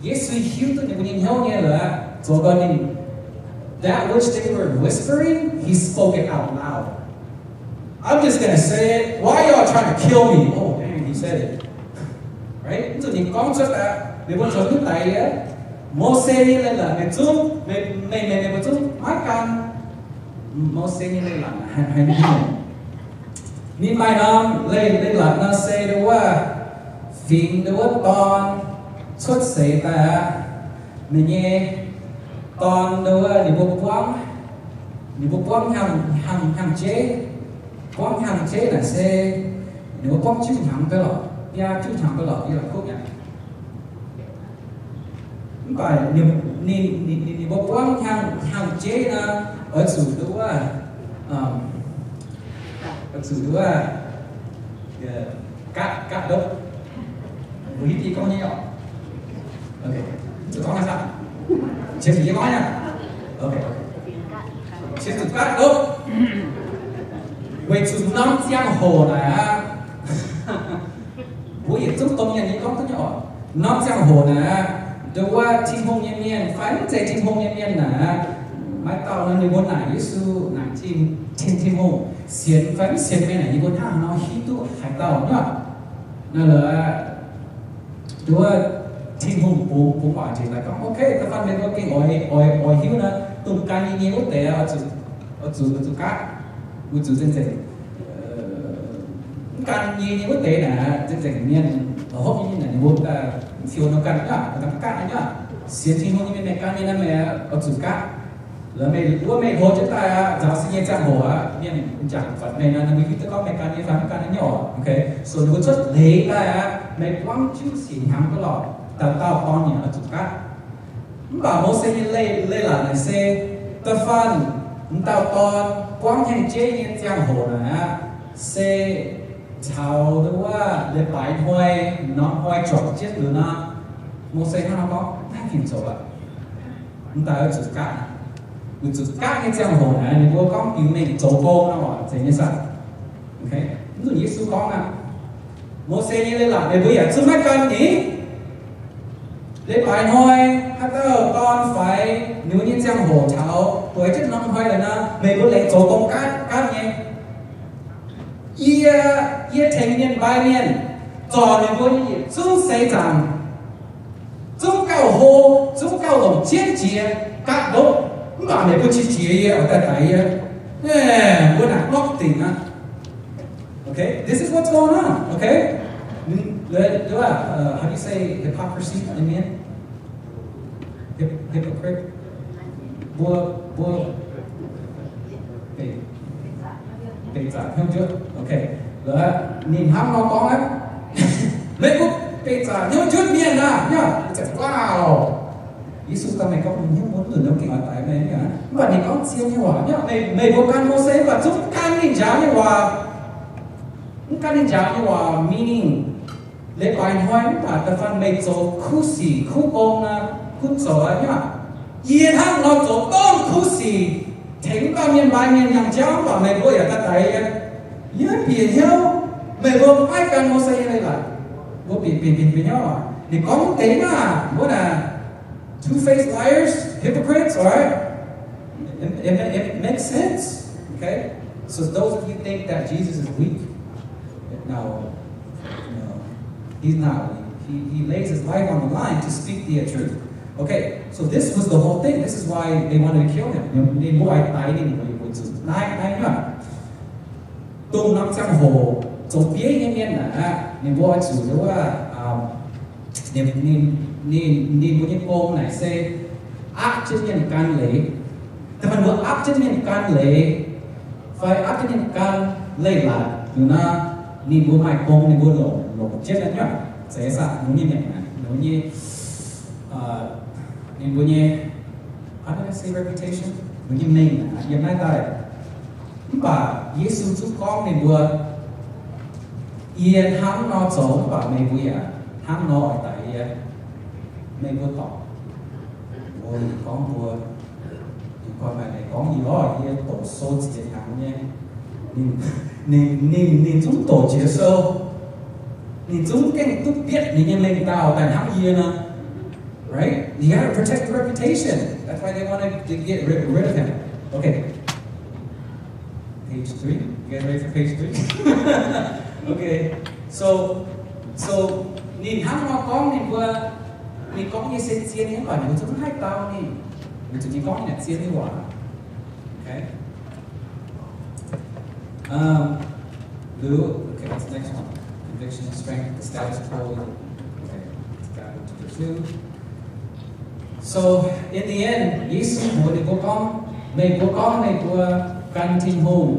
Speaker 5: Giêsu hiếu tôi những nhìn nhau nghe là cho con nhìn that which they were whispering he spoke it out loud I'm just gonna say it why y'all trying to kill me oh man he said it right rồi nhìn con xuất là để con cho nước tay á Mô-se đi lên là mẹ chú mẹ chú mái can Mô-se đi lên là hay điนี่ไม่น้ำเล่นหลังน่าเซดูว่าฟิงดูว่าตอนชุดเสแต่เนี่ยตอนดูว่านี่บุกป้องhàng chếป้องhàng chế làเซนี่บุกป้องชิ้นhàngไปหรอยาชิ้นhàngไปหรอที่เราพูดเนี่ยvậyนี่บุกป้องhàng chếนะở chủดูว่าthực sự là cắt đốt quý thì có nhiều ok tụi con là sao chia sẻ nói nha ok chia sẻ cắt đốt về chủ năm giang hồ là bố hiện chúng tôi nhận những con rất nhỏ năm giang hồ là đối qua chim hông nhân nhiên phải dạy chim hông nhân nhiên là mai tao là người bốn này Giêsu nàng chim hông xiên phải xiên bên này như con hàng nó hít tụ hải tàu nhá nên là đứa thiên hùng bố bảo chỉ là ok ta phân biệt cái ỏi hiếu nó tung can như nhiều tế ở chủ cá của chủ dân dịch can như nhiều tế là dân dịch miền ở hốc như này muốn ta phiêu nó can nhá ta can nhá xiên thiên hùng như bên này can như này ở chủ cá là mày hồ chúng ta giáo sinh nhiên trang hồ á miền chẳng phật này là mình cứ có mày can như phán can nhỏ ok số nó xuất lấy ta mày quăng chữ xỉn hàng cái lọ tao con nhà ở chủ cá bảo mô xe như lê là này xe ta phân tao con quăng hàng chế nhiên trang hồ là xe chào đóว่าđể bài hoài nó hoài chọn chết nữa na mô xe nó có hai hình số ạ ta ở chủ cá chủ cá như trang hồ này nếu có con cứu mình走工那么怎样算 ok ví dụ Giêsu con à Mô-se như lên là để bây giờ chưa mấy cần nhỉ để bài hoài hay là con phải nếu như trang hồ cháu tuổi chất năm hoài là na mình có lệnh走工cát nhé ye thành niên bài niên cho nên có như vậy chúng xây rằng chúng cao hồ chúng cao lồng chiến chiến cát đốt mà này có chi chế ở tại tại bữa nào lóc tình á okay this is what's going on okay đúng là how do you say hypocrisy in Miến hypocrite bùa tình trạng không chưa okay rồi nhìn hăm nó có á lấy bút tình trạng nhớ chút miền à nhá wow Giêsu ta mày có những muốn từ đâu kia tại mày nhá và này có siêu như hòa nhá mày vô can Mô-se và giúp can nhìn giáo như hòa can nhìn giáo như hòa meaning lấy bài hỏi và ta phân mày cho khu sĩ khu ông na khu cho nhá yên hăng nó cho tôn khu sĩ thỉnh cao miền bài miền nhàng giáo và mày vô ở ta tại nhớ biển hiếu mày vô ai can Mô-se này là vô biển nhau à để có một cái mà vô là two-faced liars, hypocrites, all right? It makes sense, okay? So those of you think that Jesus is weak, no, he's not weak. He lays his life on the line to speak the truth. Okay, so this was the whole thing. This is why they wanted to kill him. They more I didn't know. Tung năm trăm hồ, chỗ phía nhân là nên bố chủ đó là nên bố nhân công này sẽ áp chân nhân can lệ,แต่มันว่าáp chân nhân can lệ phải áp chân nhân can lệ làอยู่นะnên bố mai công nên bố lộ chết đấy nhá sẽ sao nó như này nó như nên bố như how do I say reputation nó như mình hiện nay tại bà Giêsu giúp con nên bố yên hắn nó giống bà mẹ bố à hắn nó ở tại mẹ bố tỏ ôi con bố con mẹ này con gì đó yên tổ số tiền hàng nhé nên chúng tổ chế sâu nên chúng cái túc biết nên nhân lên tao tại hắn yên à right you gotta protect your reputation that's why they want to get rid of him okay page 3 you guys ready for page 3 okay so nên hắn nó con nên vừa nên có như sen xiên những bản của chúng hai tao nên mình chỉ có những xiên như vậy okay okay, what's the next one? Conviction, strength, the status quo. Okay, let's go to the 2. So, in the end, Giêsu muốn đi của con này của can tin home.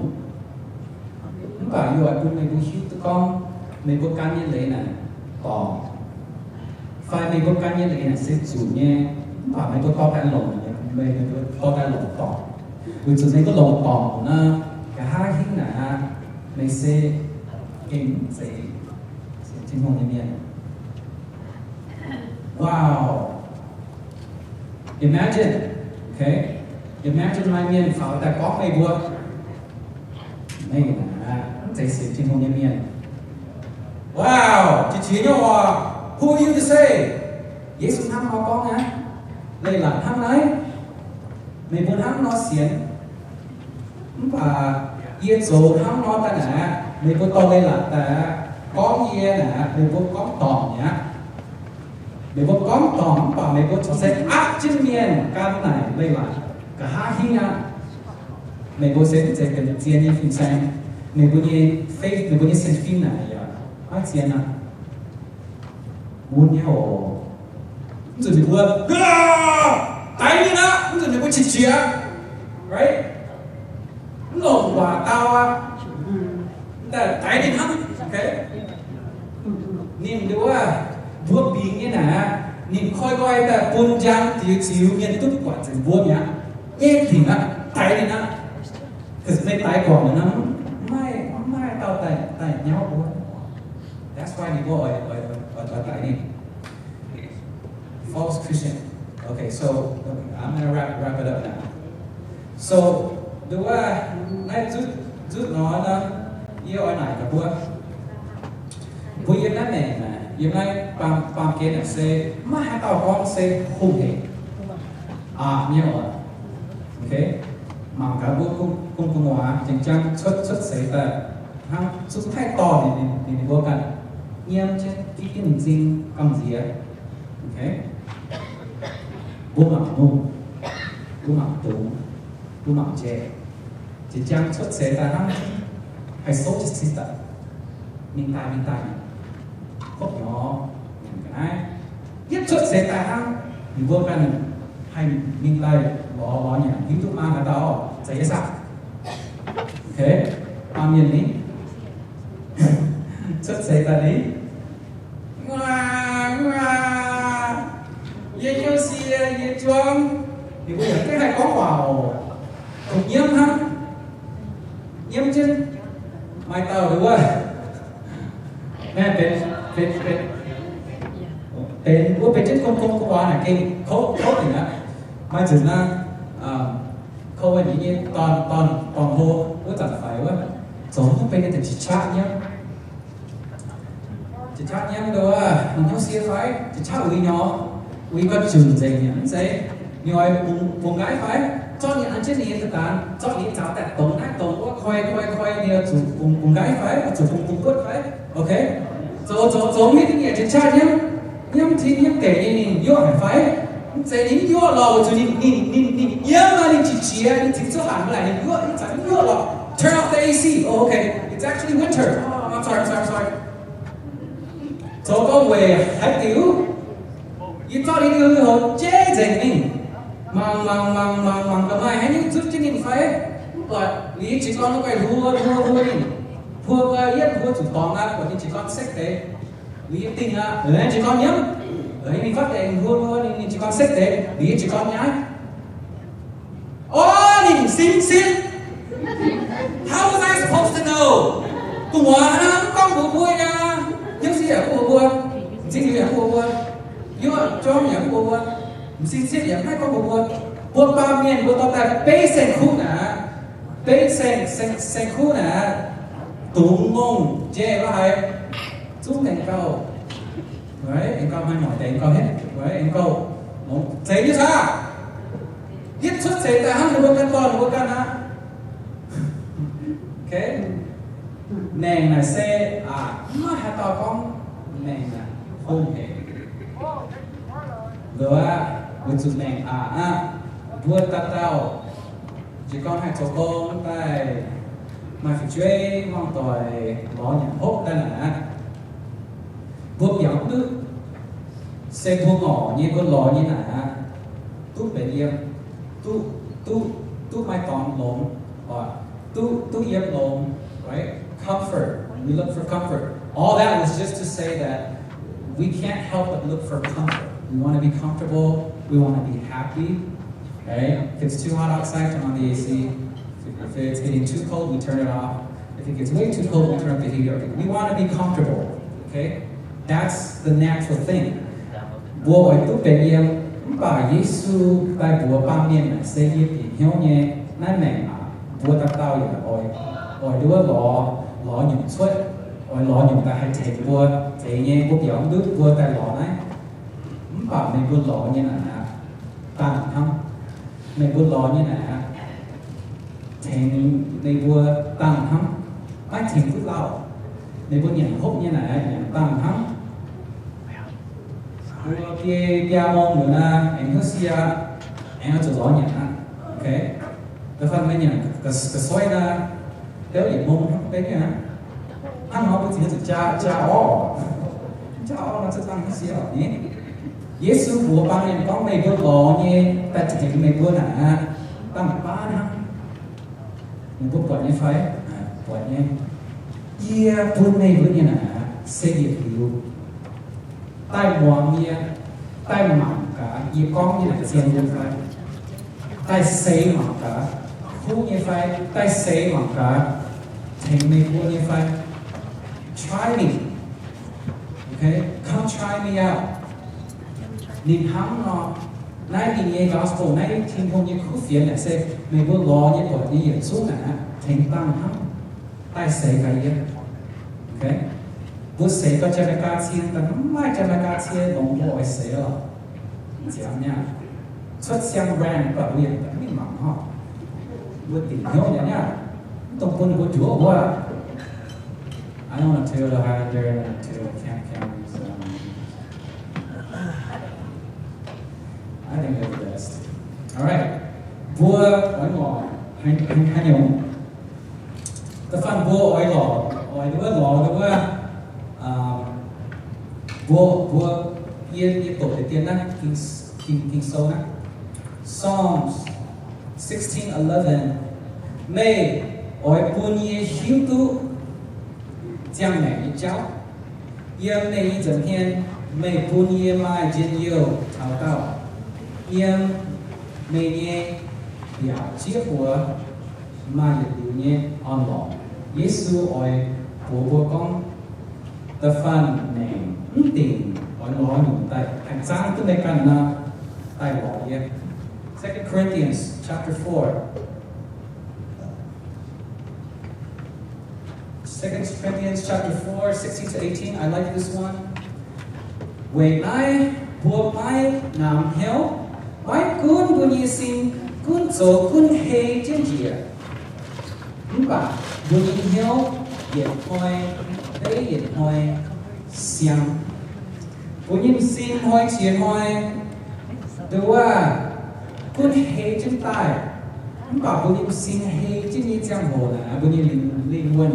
Speaker 5: Và như vậy cũng này cũng hiểu con, này của can như thế này, còn phải này của can như thế này sẽ chủ nhé, và này của can lồng này, này của can lồng còn, vì chủ này có lồng còn na, cả hai hình này mình sẽ kinh sẽ tin hồn như này. Wow. Imagine, okay? Imagine my miền pháo đã có mấy bữa. Này là sẽ tin hồn như miền. Wow, chỉ nhau who are you to say? Giêsu thăm họ con nhá. Đây là thăm đấy. Mình muốn thăm nó xiên. Và yên số thăm nó ta nè. Mình muốn to đây là ta có yên nè. Mình muốn có tỏng nhá. Mình muốn có tỏng và mình muốn cho sẽ áp chân miền can này đây là cả hai hình ạ. Mình muốn sẽ cần tiền như phim xem. Mình muốn như faith, mình muốn như xem phim này ạ. Ai tiền ạ? Muốn nhau. Rồi mình muốn tay đi đó. Rồi mình muốn chỉ chia. Right? Lộn quả tao á. Tay đi hăng. Okay? Nhìn đúng à? Vuốt bí như nè. Nhìn khôi coi ta buôn giang thì xíu nhiên túc quả chẳng vuốt nhá. Yên thì nó tay đi nó. Because mấy tay còn nó mai tao tay nhau buôn. That's why you go ở tay đi. False Christian. Okay, so I'm gonna wrap it up now. So đúng là nãy chút nói là yêu ai này cả bữa. Bữa yên đó này yên này bằng kia là xe mà hai tao con xe không hề. Nhiều rồi. Okay. Mà cả bữa cùng hóa chẳng chăng xuất xảy ra hàng chút thay to thì vô cần nghiêm chứ cái mình xin cầm gì á. Okay. Bố mặc nung, bố mặc túng, bố mặc chè, chỉ chăng xuất xảy ra hàng hay số chỉ xí tận mình tài khóc nhỏ những cái nhất xuất xảy ra hàng thì vô cần hay mình tài bỏ nhà ví dụ mang cái tao xảy ra ok bao nhiêu ní xuất xảy ra đấy ye yêu xì ye chuông thì bây giờ cái này có vào cũng nhiễm ha nhiễm chứ mai tao đúng không nèเป็นว่าเป็นเช่นคนกว่าน่ะเก่งเขาอย่างนั้นมาถึงนะเขาวันนี้ตอนโหก็จัดไฟว่าสองต้องเป็นแต่จิตชาติเนี่ยจิตชาติเนี่ยมันดูว่ามันต้องเสียไฟจิตชาติวิ่งเนาะวิ่งก็จุ่มใจเนี่ยใช่nhiều ai vùng gái phải cho những anh chết này thực tán cho những cháu tại tổng ác tổng có khoai nhiều chủ vùng gái phải chủ vùng cốt phải ok rồi biết cái nghĩa trên cha nhá nhắm thì nhắm kể như này vô hải phải sẽ đến vô lò chủ nhìn nhớ mà nhìn chỉ chia nhìn chỉ số hẳn lại nhìn vô nhìn chẳng vô lò turn off the AC oh okay it's actually winter oh I'm sorry Cho có về hãy tiểu y cho đi đưa hồ chế dành mình mà cái mai hãy những chút trên nhìn phải và lý chỉ con nó phải thua đi thua cái yết thua chủ tòng á của những chỉ con sách thế lý tình á đấy chỉ con nhớ đấy mình phát để thua nên chỉ con sách thế lý chỉ con nhá mình xin how was I supposed to know cùng hóa con bố vui nha những gì ở bố vui chính gì ở bố vui nhưng mà cho mình ở bố vui xin điểm hai con bố vui bố ba miền bố tao ta bê sen khu nè bê sen khu nè tụng ngôn chê có hay chúng thành câu đấy anh câu hai mỏi để anh câu hết đấy anh câu thế như sao viết xuất thế tại hắn bố căn toàn bố căn á ok nền là xe nó hai tao con nền là không hề rồi với chụp nền vua ta tao chỉ con hai cháu con tại mà phải chơi mong tỏi bỏ nhà hốt ta là vua biểu đức xe vua ngỏ như con lò như là tu bể yếm tu mai tòn lộn hoặc tu yếm lộn right comfort we look for comfort all that was just to say that we can't help but look for comfort we want to be comfortable we want to be happy right if it's too hot outside turn on the AC if it's getting too cold we turn it off if it gets way too cold we turn up the heater we want to be comfortable okay that's the natural thing vua ở tu bể yếm bà Giêsu tại bùa ba miền này xây dựng thì hiếu nhé nãy mẹ bùa ta tao vậy rồi đứa lọ nhung xuất rồi lọ nhung ta hay chạy bùa chạy nhé bùa biểu đức bùa tại lọ này bà mẹ bùa lọ như là tăng không mẹ bùa lọ như là chạy mẹ bùa tăng không ai chạy cứ lao mẹ bùa nhận hốt như là nhận tăng không kia mong nữa là anh hơi xia anh hơi gió nhẹ ok cái phần này nhỉ cái xoay là nếu để mông đấy nhá ăn nó bị gì cha ó nó sẽ tăng cái xia nhé Giêsu của ba này có mấy cái lò như ta chỉ mấy cái là tăng ba năm mình cũng quản như phải quản như kia buôn này với như là xây dựng điều tai mò mía tai mỏng cả gì con như là tiền như phải tai xế mỏng cả khu như phải tai xế mỏng cả thành mấy khu như phải try me okay come try me out nhìn hắm nó nãy thì nghe gospel nãy thiên không như khu phiền này sẽ mấy bữa lo như vậy như vậy xuống nè thành tăng hắm tai xế cái gì okay bữa xế có cho cái cá chiên,但唔係cho cái cá chiên弄破嘅死咯，講呀，出聲 brand 不會人哋咩忙呵，會點樣人呀？當半個做我，I don't want to tell the higher to can't use I think they're the best. All right, vua ỏi lò, hay nhiều. Cái phần vua ỏi lò đúng không? Vua yên tổ để tiên á King Saul á Psalms 16:11 May ỏi buôn ye hiếu tu将每一朝因每一整天每buôn ye mai trên yêu thảo đạo因每年表结果mai lưu nhé on lò Giêsu ỏi bố con the fun name tình ở nó nhung tay thành sáng tức đây cần là tay bỏ đi 2 Corinthians chapter 4 2 Corinthians chapter 4 16 to 18 I like this one when I buộc mai làm hiếu mai kun buồn như xin kun chỗ kun hay trên địa đúng吧buồn như hiếu nhiệt thôi đấy nhiệt thôi xiang 本應先開始開，對話本氣真大，咁把本應先氣真係將河啦，本應靈魂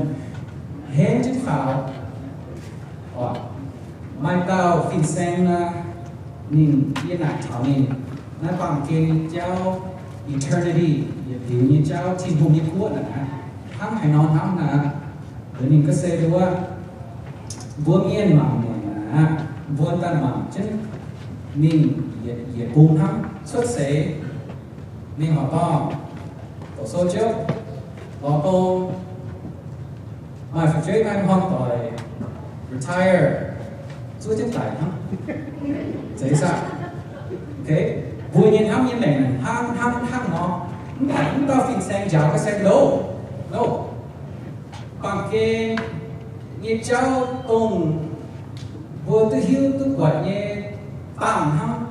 Speaker 5: 氣真好，哇！ mai tao fin sen nín yên nạc thảo nín nãy bằng kênh cháu eternity hiểu như cháu thiên hùng như cuốn là hăng hay non hăng là để nín có xe đượcว่าbuông yên mà nè buông tan mà chứ nín ye buông hăng xuất sẽ nín họ to tổ số trước họ tô mà phải chơi mai hoang tỏi retire chúa chết tài hăng dễ sao ok vui nhiên hăng như này hăng nó chúng ta phình sang giáo cái sang đâu đâu bằng cái như cháu tùng vô tư hiếu tư quả như tạm hăng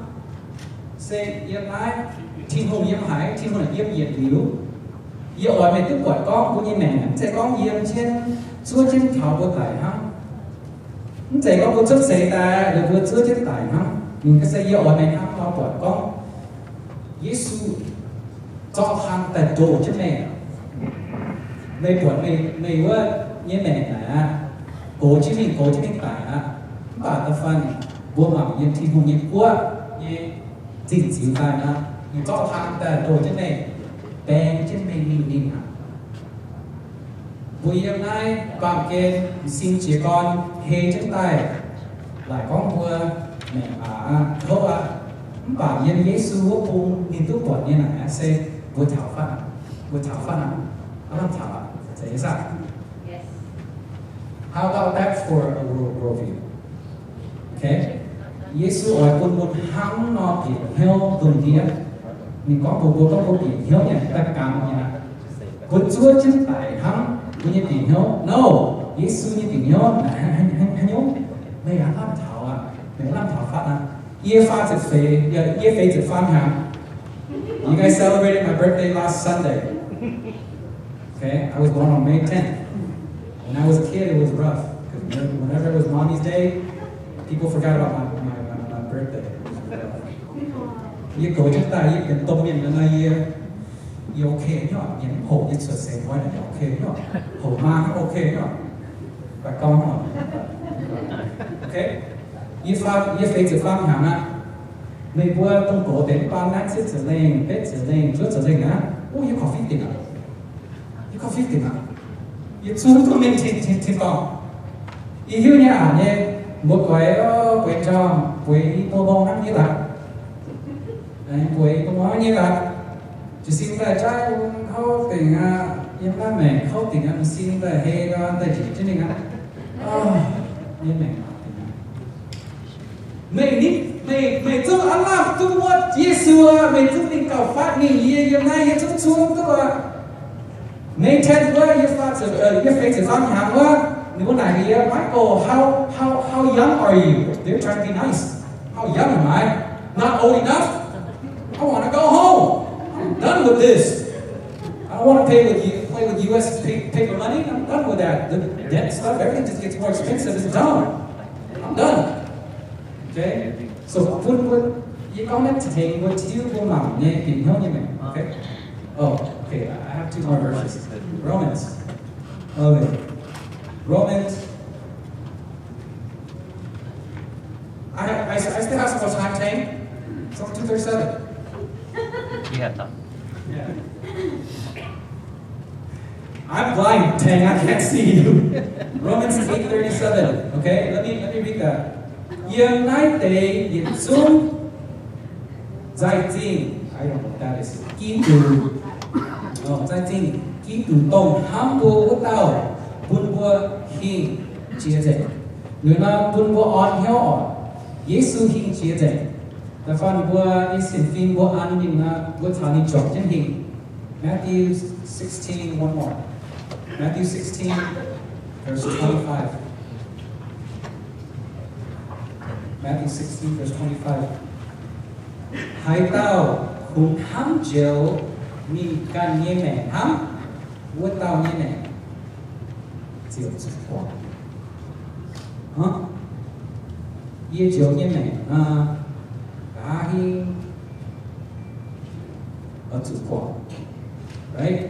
Speaker 5: sẽ yếm lại thiên hùng yếm hải thiên hùng là yếm nhiệt liễu yếm ở này tư quả con của như này sẽ có yếm trên chúa trên thảo vô tài hăng sẽ có vô chất sẽ ta được vô chúa trên tài hăng mình cái sẽ yếm ở này hăng nó quả con Giêsu cho hàng tại đồ chứ mẹ mày quản màyว่าnhư mẹ là cố chứ mình tả bà ta phân vô mạo như thiên hùng như quá như chỉnh xíu ta na như cho hàng tại đồ chứ mẹ bèn chứ mày nhìn hả vui hôm nay bằng kênh xin chị con hê chân tay lại con vừa mẹ thôi bà yên Giêsu vô cùng nhìn tôi quản như này sẽ vừa thảo phân à nó làm thảo à thế sao how about that for a worldview okay Giêsu ở cùng một hăng nó bị heo tuần kia mình có một bị heo nhỉ ta cảm nhỉ quân chúa chân tại hăng cũng như bị heo no Giêsu như bị heo là hắn nhớ mày làm thảo à mày làm thảo phát à year 5 hả? You guys celebrated my birthday last Sunday. Okay, I was born on May 10th. When I was a kid, it was rough. Because whenever it was Mommy's Day, people forgot about my birthday. You go to that, you can tell me you okay, nhá, những hổ những sợi sợi quay này okay nhá, hổ ma okay nhá, và con nhá, okay. Như phê chữ phong hả nè mày bua tông cổ đến ban nát xích trở lên bếp trở lên chuốt trở lên á ô you có phí tiền à you xuống của mình thì còn ý hiếu nhà nhé một quầy quầy tròn quầy tô bông nắng như là quầy tô bông như là chỉ xin về trai không tiền em ba mẹ không tiền em xin về hay ra tài chỉ cho nên á như này mày cho Allah tu buat Yesus mày tu tình cầu phát ni ye nay ye tu xuống tức là mày thấy quá ye phát ye phải chỉ dám hàng quá nếu này ye Michael how young are you they're trying to be nice how young am I not old enough I want to go home I'm done with this I don't want to play with US paper money I'm done with that the debt stuff everything just gets more expensive it's done I'm done. Okay, so put you comment today what you will not make in human. Okay. Oh, okay. I have 2 more verses. Romans. Okay. Romans. I still have some more time, Tang. It's on 2:37. Yeah. I'm blind, Tang. I can't see you. Romans 8:37. Okay. Let me read that. Year night day in Zoom giải trình I don't know what that is ký từ giải trình ký từ tổng ham bùa của tao buôn bùa hình chia rẽ người nào buôn bùa on heo on Giêsu hình chia rẽ và phần bùa đi xin phim bùa ăn nhưng là bùa thảo đi chọn trên hình Matthew 16 one more Matthew 16 verse 25 Matthew 16 verse 25 hai tao cùng ham chiều mình cần như mẹ ham với tao như này chiều chữ quả hả như chiều như mẹ cả hi ở chữ quả right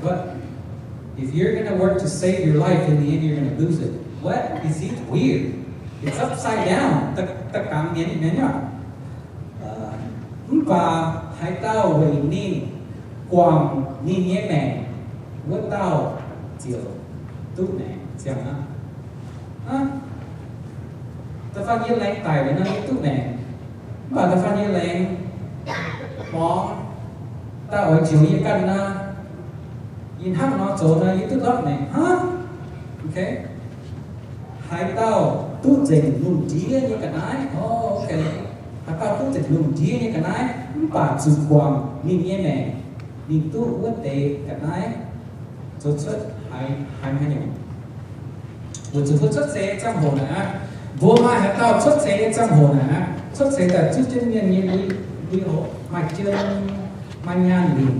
Speaker 5: but if you're gonna work to save your life in the end you're gonna lose it what is it weird It's upside down. Tất cả miền này nhá. Và hai tao về nín quang nín nhẹ mẹ, với tao chiều tụt này xem á. Ta phát hiện lại tài để nó tụt này, và ta phát hiện lại món ta ở chiều như căn na, nhìn hắc nó chỗ nó như tụt lót này, hả? Ok. Hai tao tụt dậy lùn día như cái này, ok. Hai tao tụt dậy lùn día như cái này, và chụp quang nín nhẹ mẹ, nín tụt với tệ cái này, chốt hai nhiều. Một chút xuất xe trong hồ này, vô mai hạt tao xuất xe trong hồ này, xuất xe là chút trên miền như đi hồ mạch chưa manh nhan liền,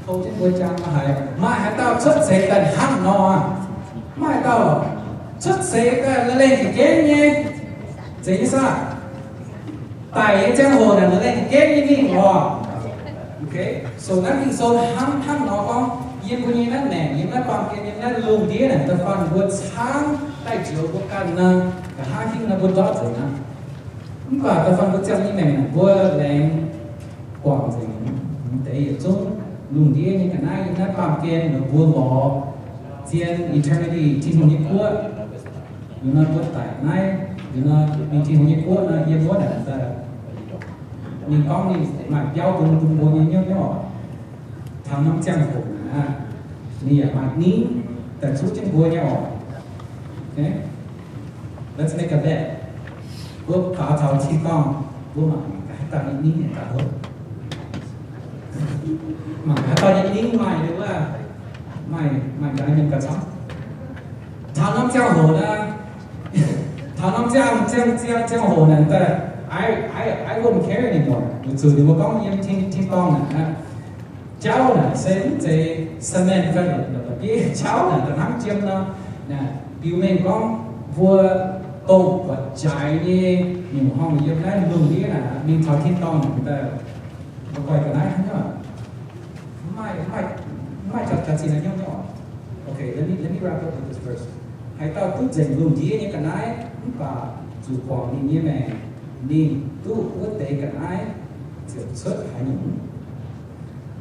Speaker 5: không trên quê trang mà hay mai hạt tao xuất xe cần hăng nò, mai tao xuất xe cần lên thì kết nhé, thế như sao? Tại trong hồ này nó lên thì kết như cái hồ, okay, so that means so hăng nó con. Yên của nhìn nè, nhìn nó bằng cái nhìn nó lùm tía này, ta phần vượt sáng tay chiếu của căn cả hai khi nó vượt rót rồi nè, và ta phần vượt trong như này là vượt lên quảng rồi, để ở trong lùm tía như cái này nó bằng cái nó vượt bỏ tiền eternity thiên hồn như quốc, nó vượt tại này, nó mình thiên hồn như quốc nó yên vượt này ta, mình có mình mà giao cùng bộ như nhau nhỏ, thằng năm trăm hộp nè mà nín tại chút trên bùa nhau. Okay, let's make a bet. Bữa cả thầu chi con bữa mà cái ta nín này cả hơn mà cái ta nín mày đúng là mày cái nhân cả sống thằng năm treo hồ đó thằng năm treo hồ này ta I wouldn't care anymore. Từ từ mà có những thiên con này cháu là sẽ cement ra được cái cháu là nắm chiêm nó nè biểu mình con vua tôm và trái đi nhiều hong như thế luôn đi là mình tháo thiên con người ta quay cái này nhá mai chặt gì là nhau nhỏ. Okay, let me wrap up with this verse. Hãy tao tút dành luôn đi như cái này và dù còn đi như này đi tu quốc tế cái này sẽ xuất hay những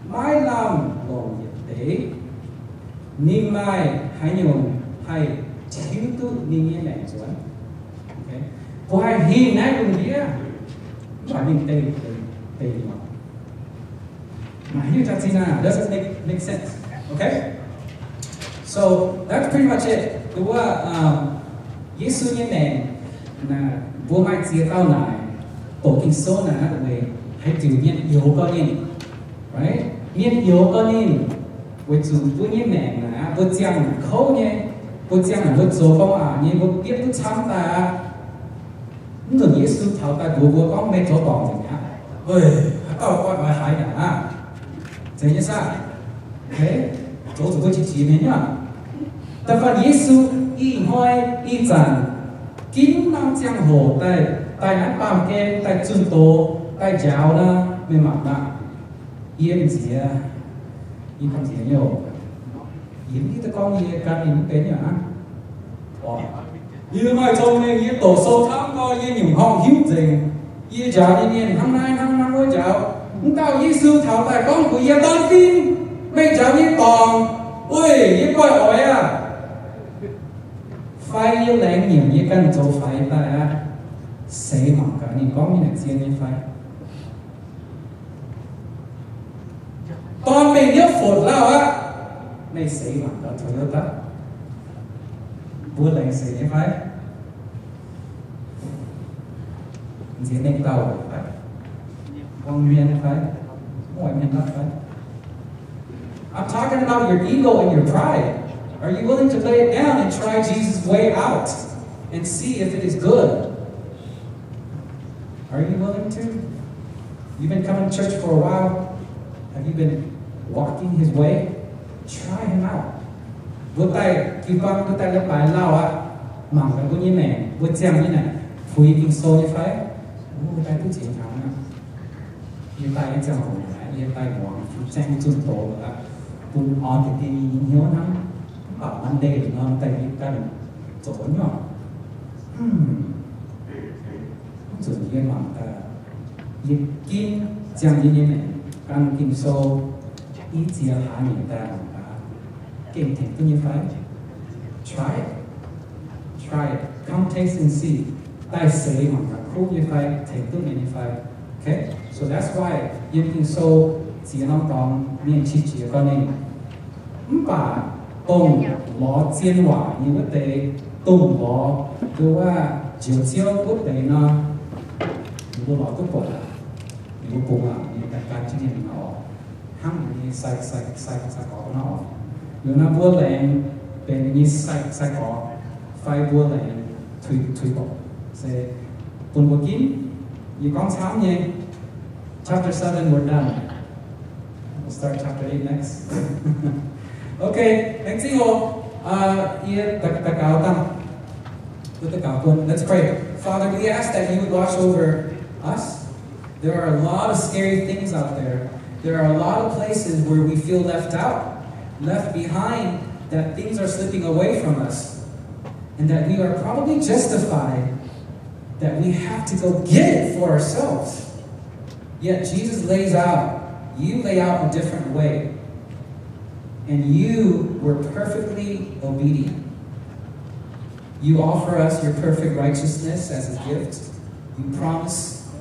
Speaker 5: mai làm lòng nhiệt tế ninh mai hay nhiều hay chiếu tu ninh như này rồi, okay, có hai hình này cũng vậy, phải ninh tây mà hiểu chắc gì nào doesn't make sense, okay, so that's pretty much it. Đúng không? Giêsu như này là vua mai chia tao này tổ kinh số là về hay tự nhiên yếu con nhìn, right? Nhiên yếu con nhìn với chủ vua như này là vua giang khâu nhé, vua giang là vua số con à như vua tiếp tục chăm ta, người Giêsu thảo ta vua con mấy chỗ còn gì nhá, ơi tao coi bài hay nè, thế như sao? Thế chỗ chủ vua chỉ mấy nhá, ta phát Giêsu y hoi y giản kín năm giang hồ tại nát bàm kê tại chun tô tại giáo na mình mặc nặng yên gì à yên làm gì nhiều yên đi ta con gì can yên bên nhá yên mai trong này yên tổ sâu thắm coi yên nhiều hong hiếu gì yên giáo yên năm năm với giáo chúng tao Giêsu thảo tại con của yên đơn tin bây giáo yên tòng ui yên coi hỏi à phải yêu lãng nhiều như căn chỗ phải ta sẽ mặc cả những con như này riêng như phải toàn mình nhớ phột lao á này sẽ mặc cả thôi ta bữa này sẽ như phải riêng nên tàu phải con nguyên phải mọi miền đất phải. I'm talking about your ego and your pride. Are you willing to lay it down and try Jesus' way out and see if it is good? Are you willing to? You've been coming to church for a while. Have you been walking his way? Try him out. Vươn tay, khi con vươn tay lên bài lao á, mỏng cái như này, vươn chèm như này, phùi kinh sâu như phải. Vươn tay cứ chỉ thẳng nè. Như tay anh chèm hồng này, như tay mỏng, chèm chun tổ nữa. Vươn on thì đi hiếu lắm. Bảo Monday nó tay đi cần chỗ nhỏ. yên mỏng ta yên kim chẳng yên yên này càng kim sâu ý chia hạ nhìn ta kinh thành tự nhiên phải try it come taste and see tai sấy mỏng ta khu như phải thành tự nhiên phải okay so that's why yên kim sâu chỉ nó tòng miền chi chỉ con này bà tông ló chiên hỏa như vấn đề tông lóคือว่าเจียวเจียวปุ๊บเลยเนาะดูหล่อก็ปวดอ่ะดูปูอ่ะมีแต่การที่เนี่ยมันออกห้ามมีใส่ออกนอกหรือน้ำบัวแรงเป็นนี้ใส่ออกไฟบัวแรงถุยออกเสร็จปุ่นบัวกินอยู่กองเช้าเนี่ย chapter 7 we're done we'll start chapter 8 next okay thanks you all yeah ta cáo tăng let's pray. Father, we ask that you would watch over us. There are a lot of scary things out there. There are a lot of places where we feel left out, left behind, that things are slipping away from us. And that we are probably justified that we have to go get it for ourselves. Yet Jesus you lay out a different way. And you were perfectly obedient. You offer us your perfect righteousness as a gift. You promise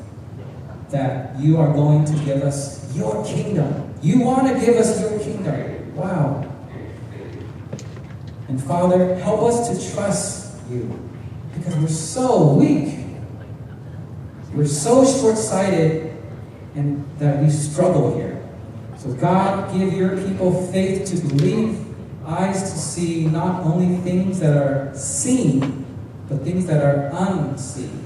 Speaker 5: that you are going to give us your kingdom. You want to give us your kingdom. Wow. And Father, help us to trust you because we're so weak. We're so short-sighted and that we struggle here. So God, give your people faith to believe, eyes to see not only things that are seen, but things that are unseen.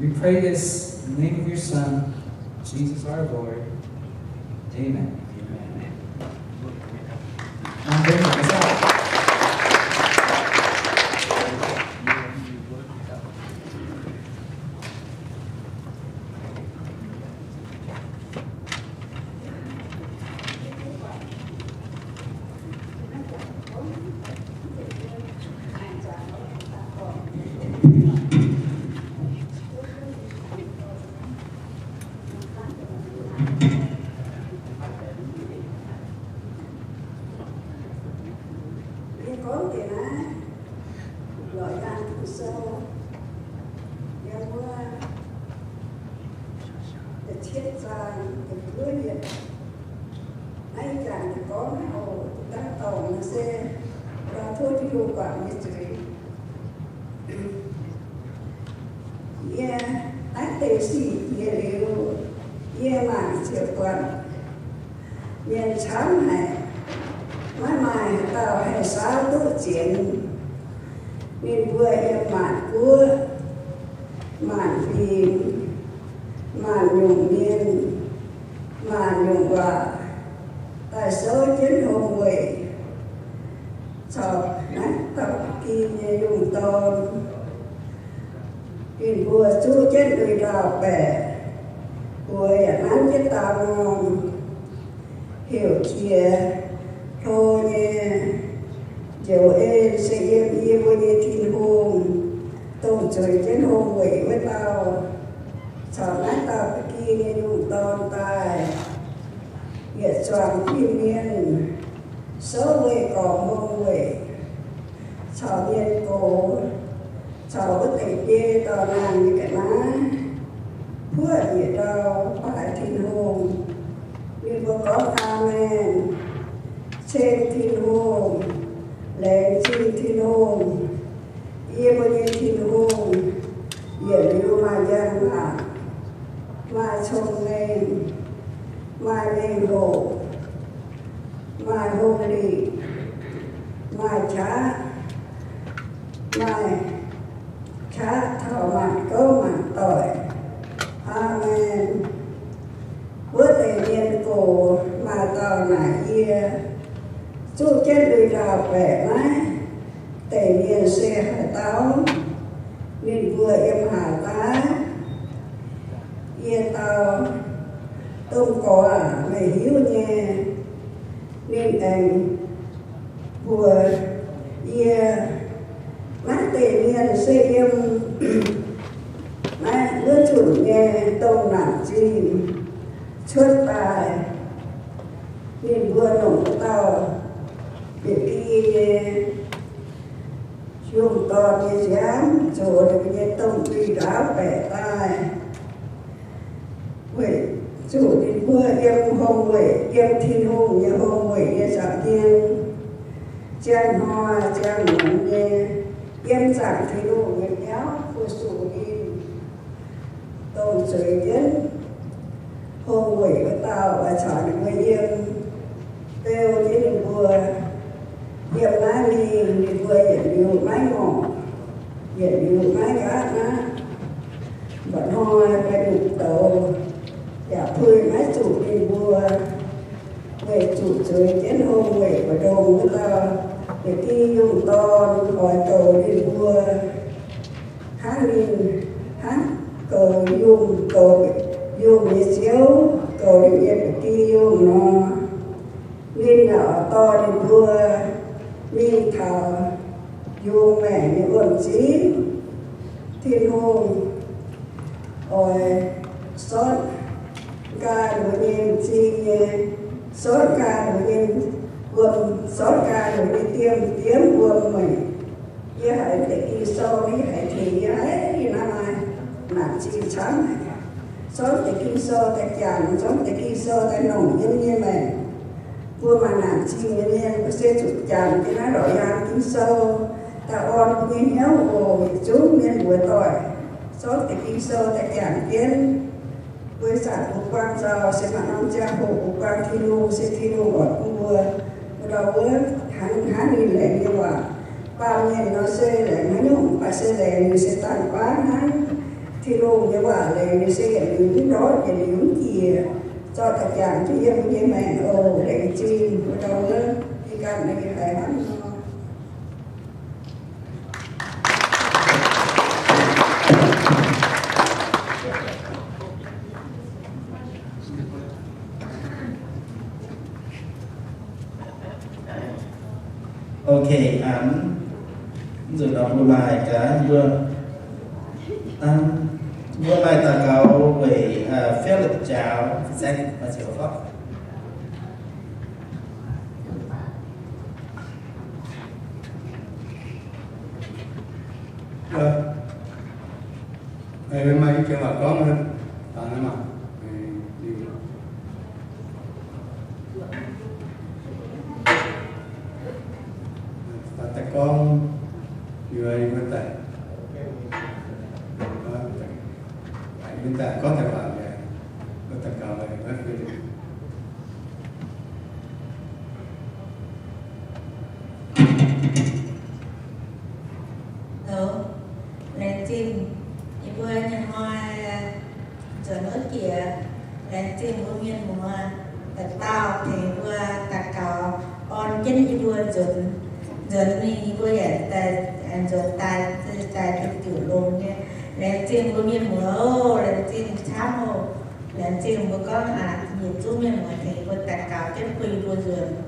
Speaker 5: We pray this in the name of your Son, Jesus our Lord. Amen.
Speaker 2: bữa chủ nghe tông nản chi xuất tài nên vừa nồng tàu để đi dùng to như dám rồi để nghe tông đi đá bẻ tai vậy chủ đến vừa em hôm vậy em thiên hôm nhà hôm vậy em giảm thiên trang hoa trang nón nghe em giảm thiên hôm em kéo của chủ đi tông trời đến hôm vậy với tao và chọn được người em têu với đình vừa em lái đi đình vừa hiện điều mái ngỏ hiện điều mái gác á vẫn hoa cái đục tàu dạ phơi mái chủ đình vừa về chủ trời đến hôm vậy và đồng với tao để đi dùng to khỏi tàu đình vừa tháng đình tháng cầu dùng để xéo cầu để biết đi dùng nó nên là to đến vừa nên thảo dùng mẹ như ổn chí thiên hôn rồi xót ca đối nhiên chi xót ca đối nhiên quân xót ca đối nhiên tiêm quân mình như hãy để đi sâu với hãy thì ấy như năm nay nặng chi trắng xót để kinh sâu tại chàng xót để kinh sâu tại nồng nhân như mẹ vua mà nặng chi nhân nhân có xe chụp chàng cái nó đổi hàng kinh sâu ta on cũng như nhéo ồ chú nên buổi tỏi xót để kinh sâu tại chàng kiến với sản của quan giàu sẽ mà năm cha hộ của quan thi đô sẽ thi đô gọi cũng vừa đầu với hắn đi lệ như vậy bao nhiêu nó sẽ lệ nó nhung và sẽ lệ như sẽ tàn quá hắn thi đô như vậy lệ như sẽ hiện những đó để những gì cho tất cả cho em như mẹ ồ lệ chi đầu với đi cần này phải hắn
Speaker 1: Ok, rồi đọc lại cả vừa lại ta cáo về phép lực chào danh và chiều pháp
Speaker 6: ngày mai cái mà có hơn mà con người hiện tại hiện tại có thể làm này có thể cả này rất là
Speaker 3: Đó, lên chim vừa nhân hoa giờ nữa kìa lên chim vừa miên mùa tật tao thì vừa tật cào on chân vừa dần dần này vừa vậy tại dần tại tiểu luôn nghe lên chim vừa miên mùa lên chim chám hồ lên chim vừa có nhìn chú miên mùa thì vừa tật cào chân quy vừa dần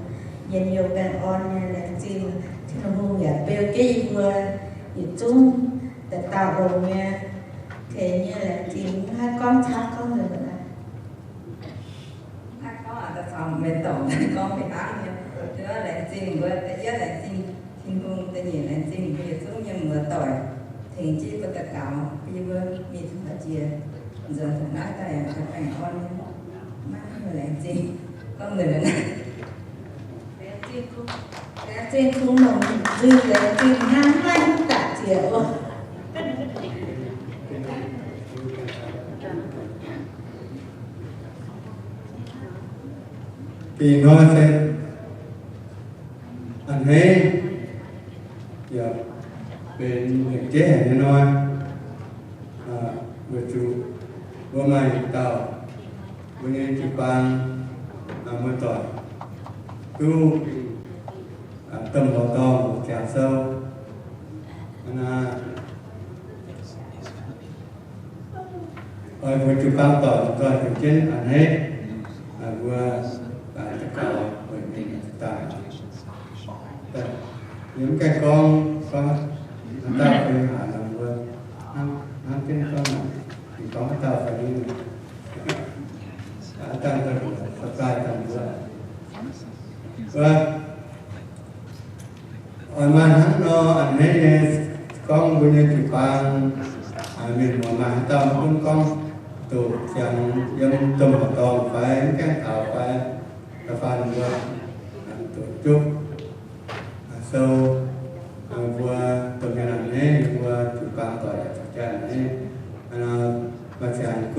Speaker 3: nhìn nhiều bạn on lên chim thì nó hùng vậy bêu cái vừa nhìn chung để tạo đồ nghe thế như là chim hai con chắc con rồi vậy
Speaker 7: có phòng bên tổng con phải bán nha nữa là chim vừa tại nhất là chim cung tự nhiên là chim bây giờ xuống như mưa tỏi thì chỉ có tất cả bây giờมีทั้งหมดchia giờ thằng nói tay thằng cảnh con má người là chim con người là này
Speaker 3: trên không nồng dư là chim hang lanh tạ triệu
Speaker 6: thì nó sẽ anh hết giờ bên những chế hành nó vừa chủ vừa mai tàu vừa nghe chụp ban mới tỏi tu tâm vào to một trà sâu vừa chụp ban tỏi từ trên anh hết vừa tại tất cả mình tại những cái con ta phải hạ làm vườn ăn trên con này thì mà hắn nó anh ấy con bây giờ chụp bằng mình mà tao cũng con tụ chẳng dân tâm và toàn phải các thảo phải phải vừa tổ chức sau vừa tụi mình làm này vừa chụp bằng tỏi chắc chắn này mà chẳng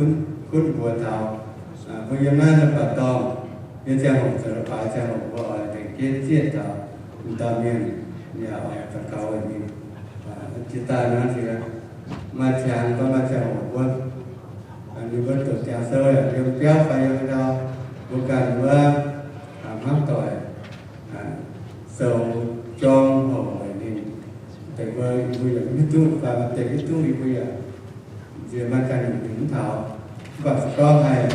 Speaker 6: cún vừa thảo bây giờ nó là toàn như trang hồng sẽ phải trang hồng vợ để kiến thiết thảo ta miền nhà ở tất cả ở miền chúng ta nói thì là mà chàng có mà chàng một quân như vẫn tổ trà sơi điều kéo phải như đó bukan vừa mắc tội sầu trong hồ này tại vừa bây giờ biết tu và tại biết tu thì bây giờ giờ mà càng đứng thảo và có hay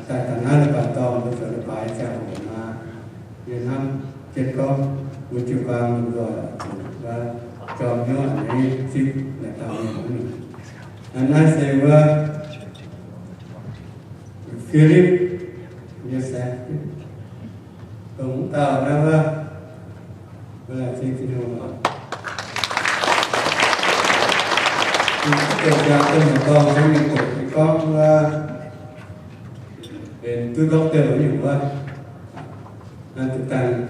Speaker 6: tại thành ra là bản tòng bây giờ là bài chàng hồ mà Việt Nam chết con một chiều vàng rồi và cho nhau này chip là tạo nên and I say well Philip yes cũng tạo ra là chi phí không cái nhà tôi một con trong những cuộc thì con đến tôi đọc từ nhiều quá nên thực tăng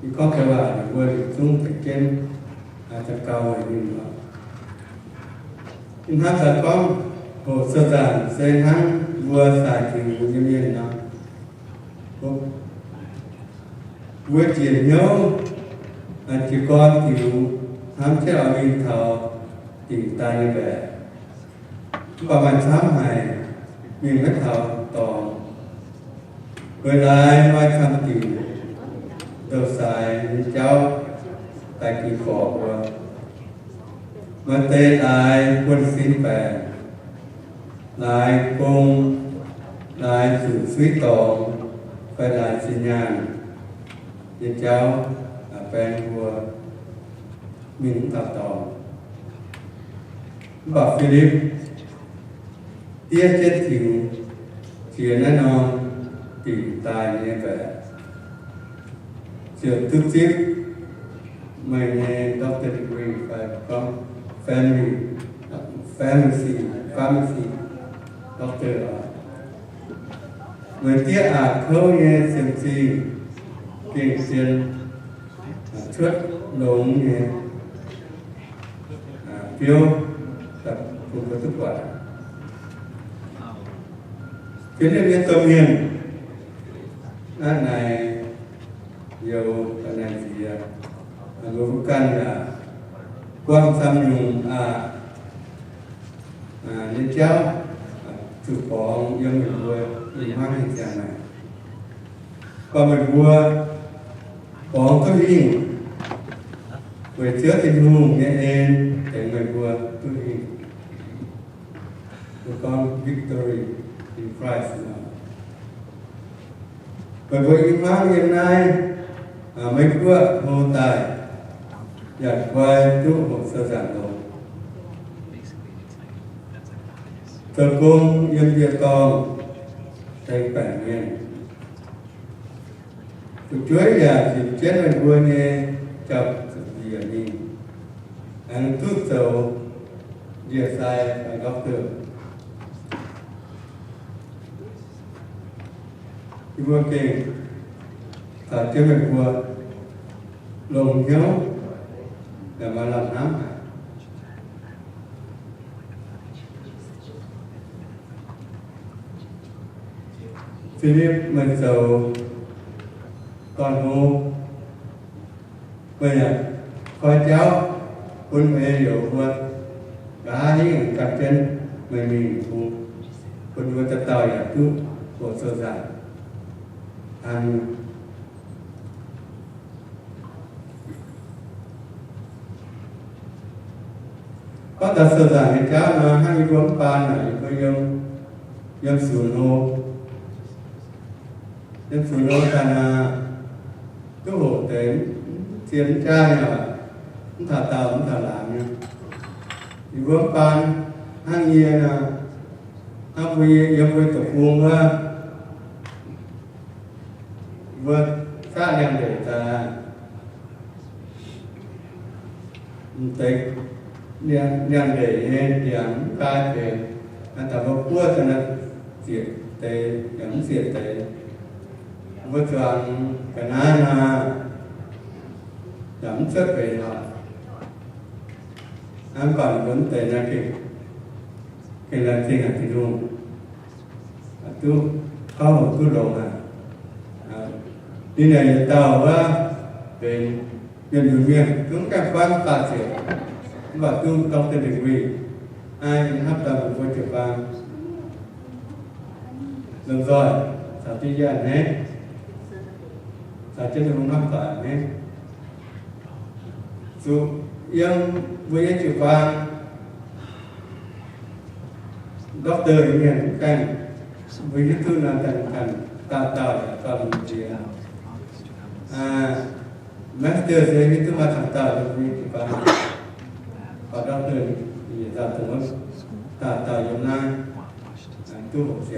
Speaker 6: thì có cái là vừa xuống từ trên chặt cầu này nhìn vào in hát là con hồ sơ giản xây hắn vừa xài thì nhân viên nào vừa triển nhau chỉ con thì hắn sẽ ở bên thảo tỉnh ta như vậy và bạn sáng này mình rất thảo tỏ với lại mai khăn tỉnh đầu xài cháu tại kỳ khổ của mà tên ai quân xin về lại cùng lại sự suy tổ phải lại xin nhàn để cháu là bên của mình tạo tỏ và Philip tiết chết thiếu chuyện nó tỉ tài như vậy chuyện thức tiếp mình doctor degree phải có family doctor người tiết khâu như xem gì kinh tiền thuyết đúng như phiêu tập cũng có thức quả khiến nhân viên tâm hiền này nhiều cái này thì người phụ căn là quan tâm dùng nên cháu chủ có dân mình vừa mình mang hình dạng này và mình vừa có cái hình về trước tình hùng nghe em để người vừa tôi hình của con victory in Christ bởi vậy mang hiện nay mấy vừa hồ tài giải quay tu hồ sơ giảng đồ thờ cung yên địa con thành bản nguyên tụi chuối là thì chết mình vừa nghe chập gì ở đi anh thuốc dầu địa sai phải góc tường thì vừa kì thật chứ mình vừa lồng nhau để mà làm nắm Philip mình giàu con hô bây giờ coi cháu quân mẹ hiểu vượt cả những cặp chân mình cùng quân vượt tập tàu là tu của sơ giả anh có thật sơ giả thì cháu nó 24 pan này có dân sùn hô dân sùn hô là cái hộ tế chiến trai là cũng thả tàu cũng thả làm nha thì vướng pan hàng nhiều là hàng vì dân với tổ quân vượt xa đèn để ta tới niệm để niệm ca về anh ta có qua cho nó diệt tế niệm diệt tế với rằng cái này là niệm xuất về nó anh còn vấn đề là cái là gì là cái luôn tu không tu lộn đi này tàu về nhân dân viên chúng các quan phát triển và tu trong tình hình vì ai hấp tâm với trực vang được rồi sao tuy nhiên hết sao chân không mắc phải hết dù yên với trực vang doctor hiện cảnh với cái thứ là thành tạo còn gì master sẽ cái thứ mà thành tạo được như trực vang và doctor thì tạo từng tạo giống na tu học gì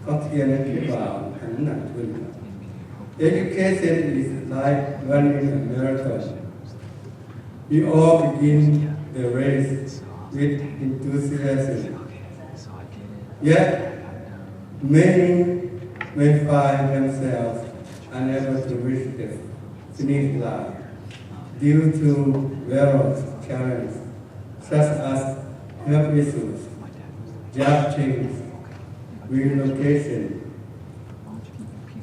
Speaker 6: có thiên cái vào hẳn nặng hơn. Education is like running a marathon. We all begin the race with enthusiasm. Yet many may find themselves unable to reach the finish line due to various challenges such as health issues, job change, relocation,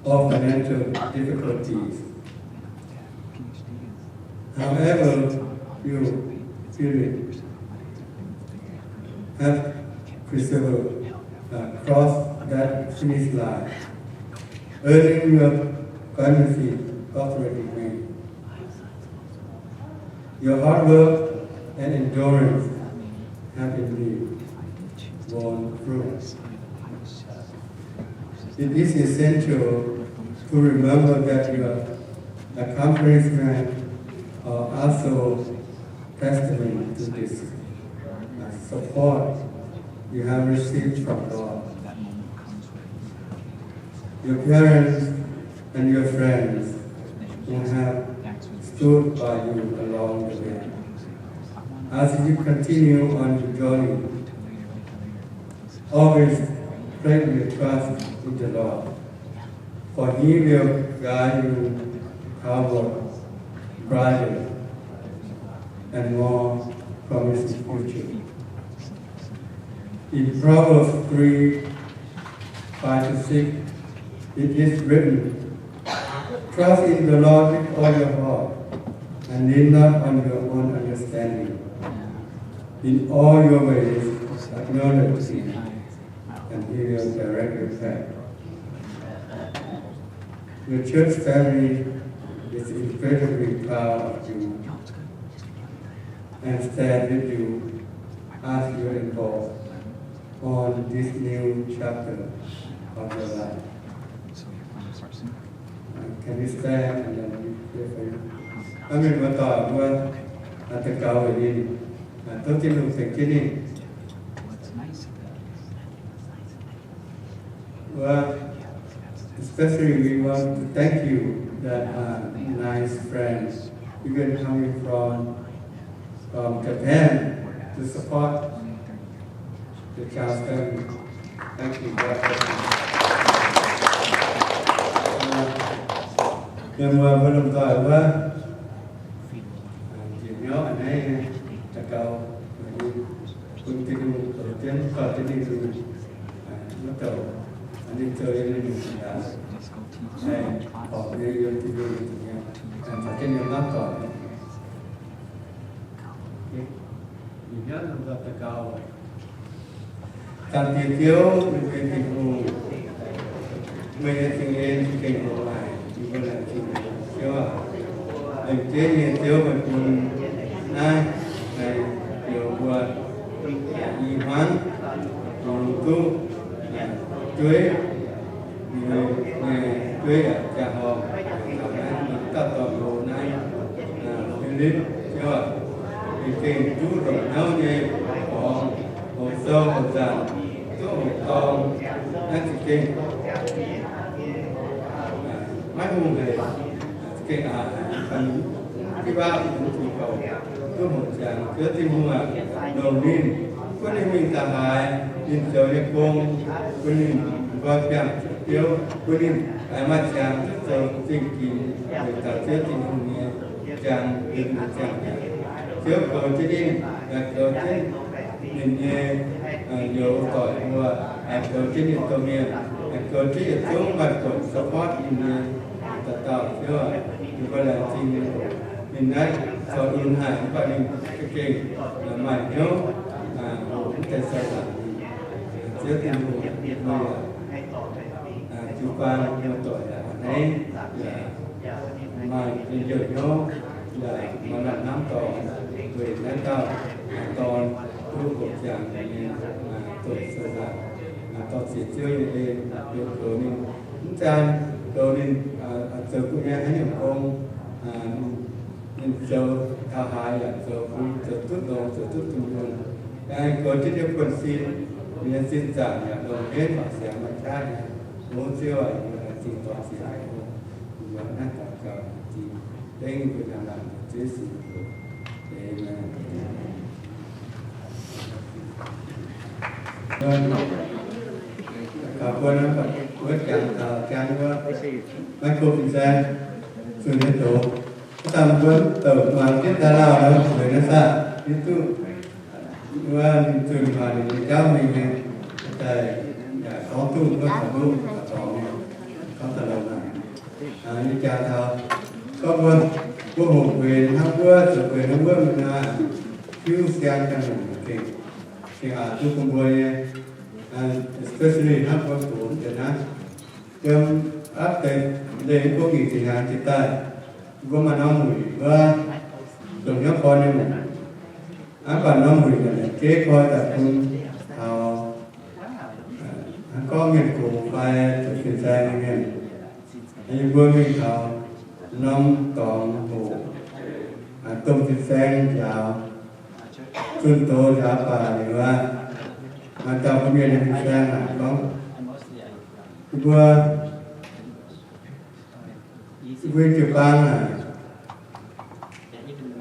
Speaker 6: or financial difficulties. However, you have persevered across that finish line, earning your currency doctorate degree. Your hard work and endurance have indeed borne fruit. It is essential to remember that your accomplishments are also testament to this support you have received from God. Your parents and your friends who have stood by you along the way. As you continue on your journey, always place your trust in the Lord, for He will guide you toward brighter and more promising future. In Proverbs 3:5-6, it is written, "Trust in the Lord with all your heart, and lean not on your own understanding. In all your ways, acknowledge Him, and He will direct your path." Your church family is incredibly proud of you and stand with you as you embark on this new chapter of your life. Can you stand and then we pray for you? Amen. Và tỏ qua tất cả về đi. Tôi tin được thành kiến đi. Well, especially we want to thank you that nice friends even coming from Japan to support the child's family. Thank you. God bless you. Nhưng mà với đồng thời với chuyện nhỏ anh ấy là cầu cũng tin đầu tiên có tin đi rồi bắt đầu anh đi chơi lên mình đã này họ đi vô TV anh phải trên nhiều lắm rồi nhìn nhớ là gặp là cầu càng tiền thiếu mình phải tình hùng mình là tình em tình hùng lại chỉ có là tình thiếu à mình chế nhiên thiếu mà cùng ai này nhiều buồn y hoán cùng tu chuối người chuối ở trà hòm các toàn bộ này Philip chưa thì tìm chú rồi nấu như họ hồ sơ hồ giàn chú hồ con anh chỉ kinh máy hùng này cái phần cái bao cũng chỉ cầu cứ một chàng chứa tim hùng đầu tiên có nên mình ta hại nên giờ để công có nên vào chàng tiêu có nên ai mà chàng rất giờ tình kỳ để ta chứa tim hùng này chàng đừng chàng chứa cầu chứ đi cầu chứ nên nhiều tội mua cầu chứ đi cầu miền cầu chứ đi xuống mặt cầu support nên ta tạo chưa gọi là tình mình đấy cho in hại và mình cái kỳ là mày nhớ cũng thể sai lầm trước tiên bây giờ chú quan nhiều tội là đấy mà bây giờ nhớ là mà làm nắm tỏ về lãnh đạo toàn lúc của chàng nên tội sai lầm tội sẽ chơi lên được rồi mình cũng trang rồi nên giờ cũng nghe thấy nhiều con nên giờ thao hại là giờ cũng giờ tốt đồ giờ tốt tùng luôn ai có chức nghiệp quân xin nên xin giảng là đầu hết và sẽ mạnh ra muốn siêu ảnh là chỉ toàn sĩ ai không và nát cả cả chỉ đây người làm chế sự để mà cảm ơn các quý càng nữa mấy cô bình gian sự liên tục ta muốn tàu mà kết ta lao đó người nó xa như tu và trường mà để cháu mình thầy có tu có thằng tu có thằng đầu này như cha thao có vâng vô hồn quyền thăm bữa sự quyền thăm bữa mình là cứu xe cho mình thì tu cùng với especially thăm bữa cuốn để nó trong áp tên để có gì thì hàng chỉ tay có mà nó mùi và đồng nhóc con em còn nó mùi là kế coi tập trung họ có nghiên cứu phải thực hiện sai anh em anh vừa nghiên cứu nông toàn bộ tôm thịt sen chào xuân tô giá bà thìว่าmà tao có nghe thịt sen là có vừa chụp băng này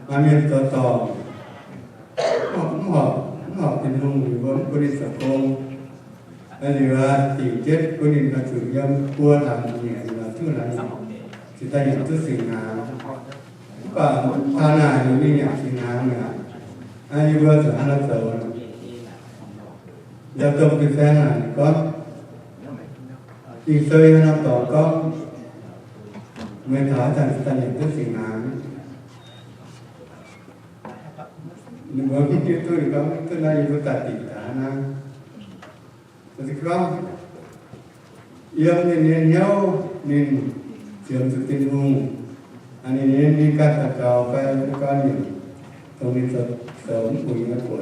Speaker 6: mà miền to họ tình hùng thì vẫn có đi sập công anh thì là chỉ chết có đi là chủ nhân cua làm nhẹ là thứ là chỉ ta nhận thứ sinh nào và ta này thì đi nhận sinh nào nè anh như vừa rồi anh đã sợ giao thông cái xe này có đi chơi nó tỏ có mình thở thành ta nhận thức sinh nào nhưng mà cái tôi thì có cái này tôi ta tỉ ta na thì không yêu nên nhau nên trường sự tin hùng anh nên đi cắt tạt cầu phải có nhiều thông tin sớm của những cái tuổi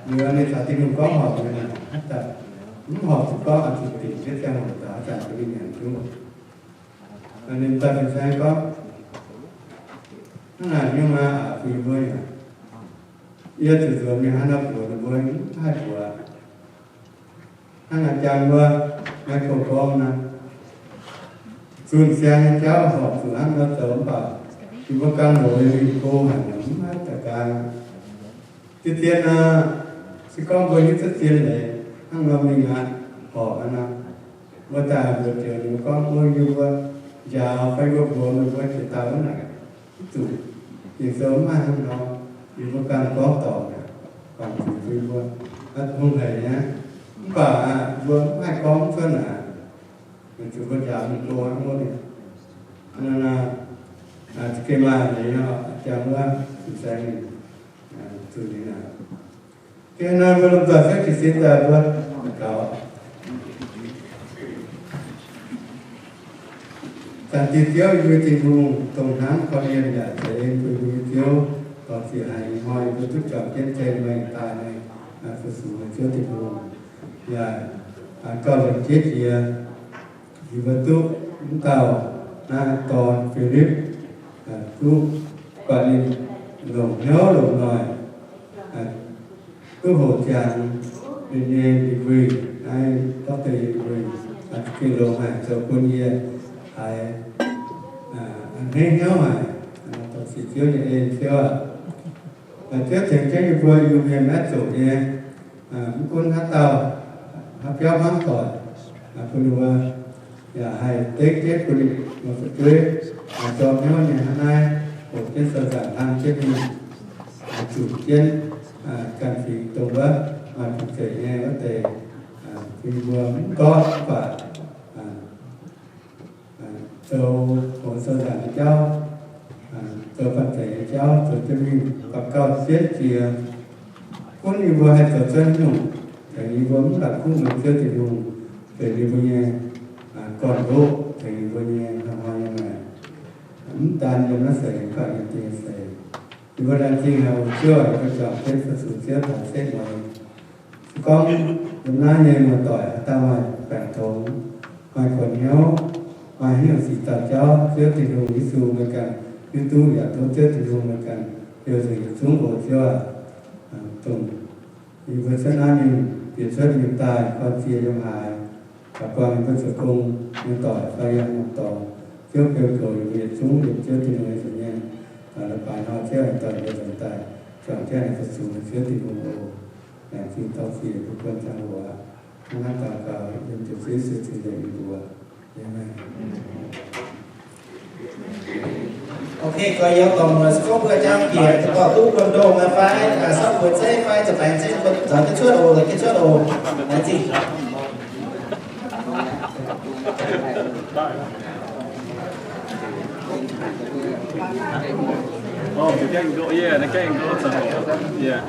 Speaker 6: như anh ấy trả tin hùng có họp này là ta cũng họp có ăn thực tiễn tiếp theo một ta trả cái kinh nghiệm chúng anh nên ta phải sai có nó là nhưng mà ở phía bên này yêu từ từ mình ăn được rồi với hai của anh chàng vừa mấy cô con nè xuân sang cháu học từ ăn nó sớm vào thì có căn rồi cô hành lắm hết tất cả cái tiền sẽ con với những cái tiền này ăn mà mình họ ăn mà ta được trường con ôi như vậy giờ phải có bố mình phải chỉ tao này chủ thì sớm ăn nó thì có căn có tỏ còn chỉ vui vui không hề nhá và vừa hai con phân mình chủ con già mình đồ ăn luôn nên là cái mà này họ chẳng là sẽ từ thế nào cái này vừa làm giờ sẽ xin ra luôn có sản tiếp theo như tình huống tổng thám con em đã thấy em vui thiếu còn thì hành hỏi với tất cả trên trên mình tại này thực sự là chưa tình huống và có lần chết thì vẫn tốt chúng tàu toàn Philip cứ gọi đi lồng nhớ lồng nói cứ hỗ tràng nên vì ai có thể vì cái lồng hàng cho quân nhiên hay anh hay nhớ mà tôi chỉ thiếu như em thiếu à trước thì cái vừa dùng miền đất chủ đi quân hát tàu hát kéo mắm tỏi quân vừa và hay tết tết quân đi một sự chơi cho mấy ngày hôm nay một cái sở giảng ăn chết mình chủ chiến cần phải tổ chức mà thực thể nghe có thể vì vừa cũng có và tôi hồ sơ giảng cho tôi phật thể cho tôi cho mình và cao thiết thì cũng như vừa hay tổ chân nhung thì vừa cũng là cũng được chưa thì dùng để đi vừa nhẹ còn độ thì vừa nhẹ hàng hoa như này tan cho nó sẽ có những tiền sẽ vừa đang chi nào chưa có chọn thêm sự sự chưa thảo xét mà con hôm nay như mà tỏi ta mà bản thống mà còn nhớ mà hiểu gì ta cho chưa thì dùng ý xu mà cần YouTube ya tôi chưa thì dùng mà cần điều gì xuống bộ chưa tùng thì với sân an mình tiền xuất hiện tại con chia trong hài và con có sự cùng như tỏi phải ăn một tỏi trước kêu cầu việc xuống việc chưa thì người sẽ nghe là bài họ chưa hành tỏi để vận tải chọn cái này thật sự chưa thì cùng bộ là khi tao phía của quân trang của nó tạo cả những điều gì sự chỉ dạy của Amen.
Speaker 8: Ok, có yêu cầu mà có bữa trang kia có tu quân đồ mà phải xong buổi chơi phải chụp ảnh trên quân dẫn cái chuột ồ rồi cái chuột ồ là gì?
Speaker 9: Oh, the gang go, yeah, the gang goes yeah.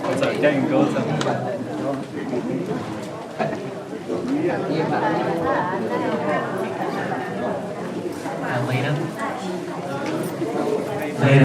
Speaker 9: What's that gang goes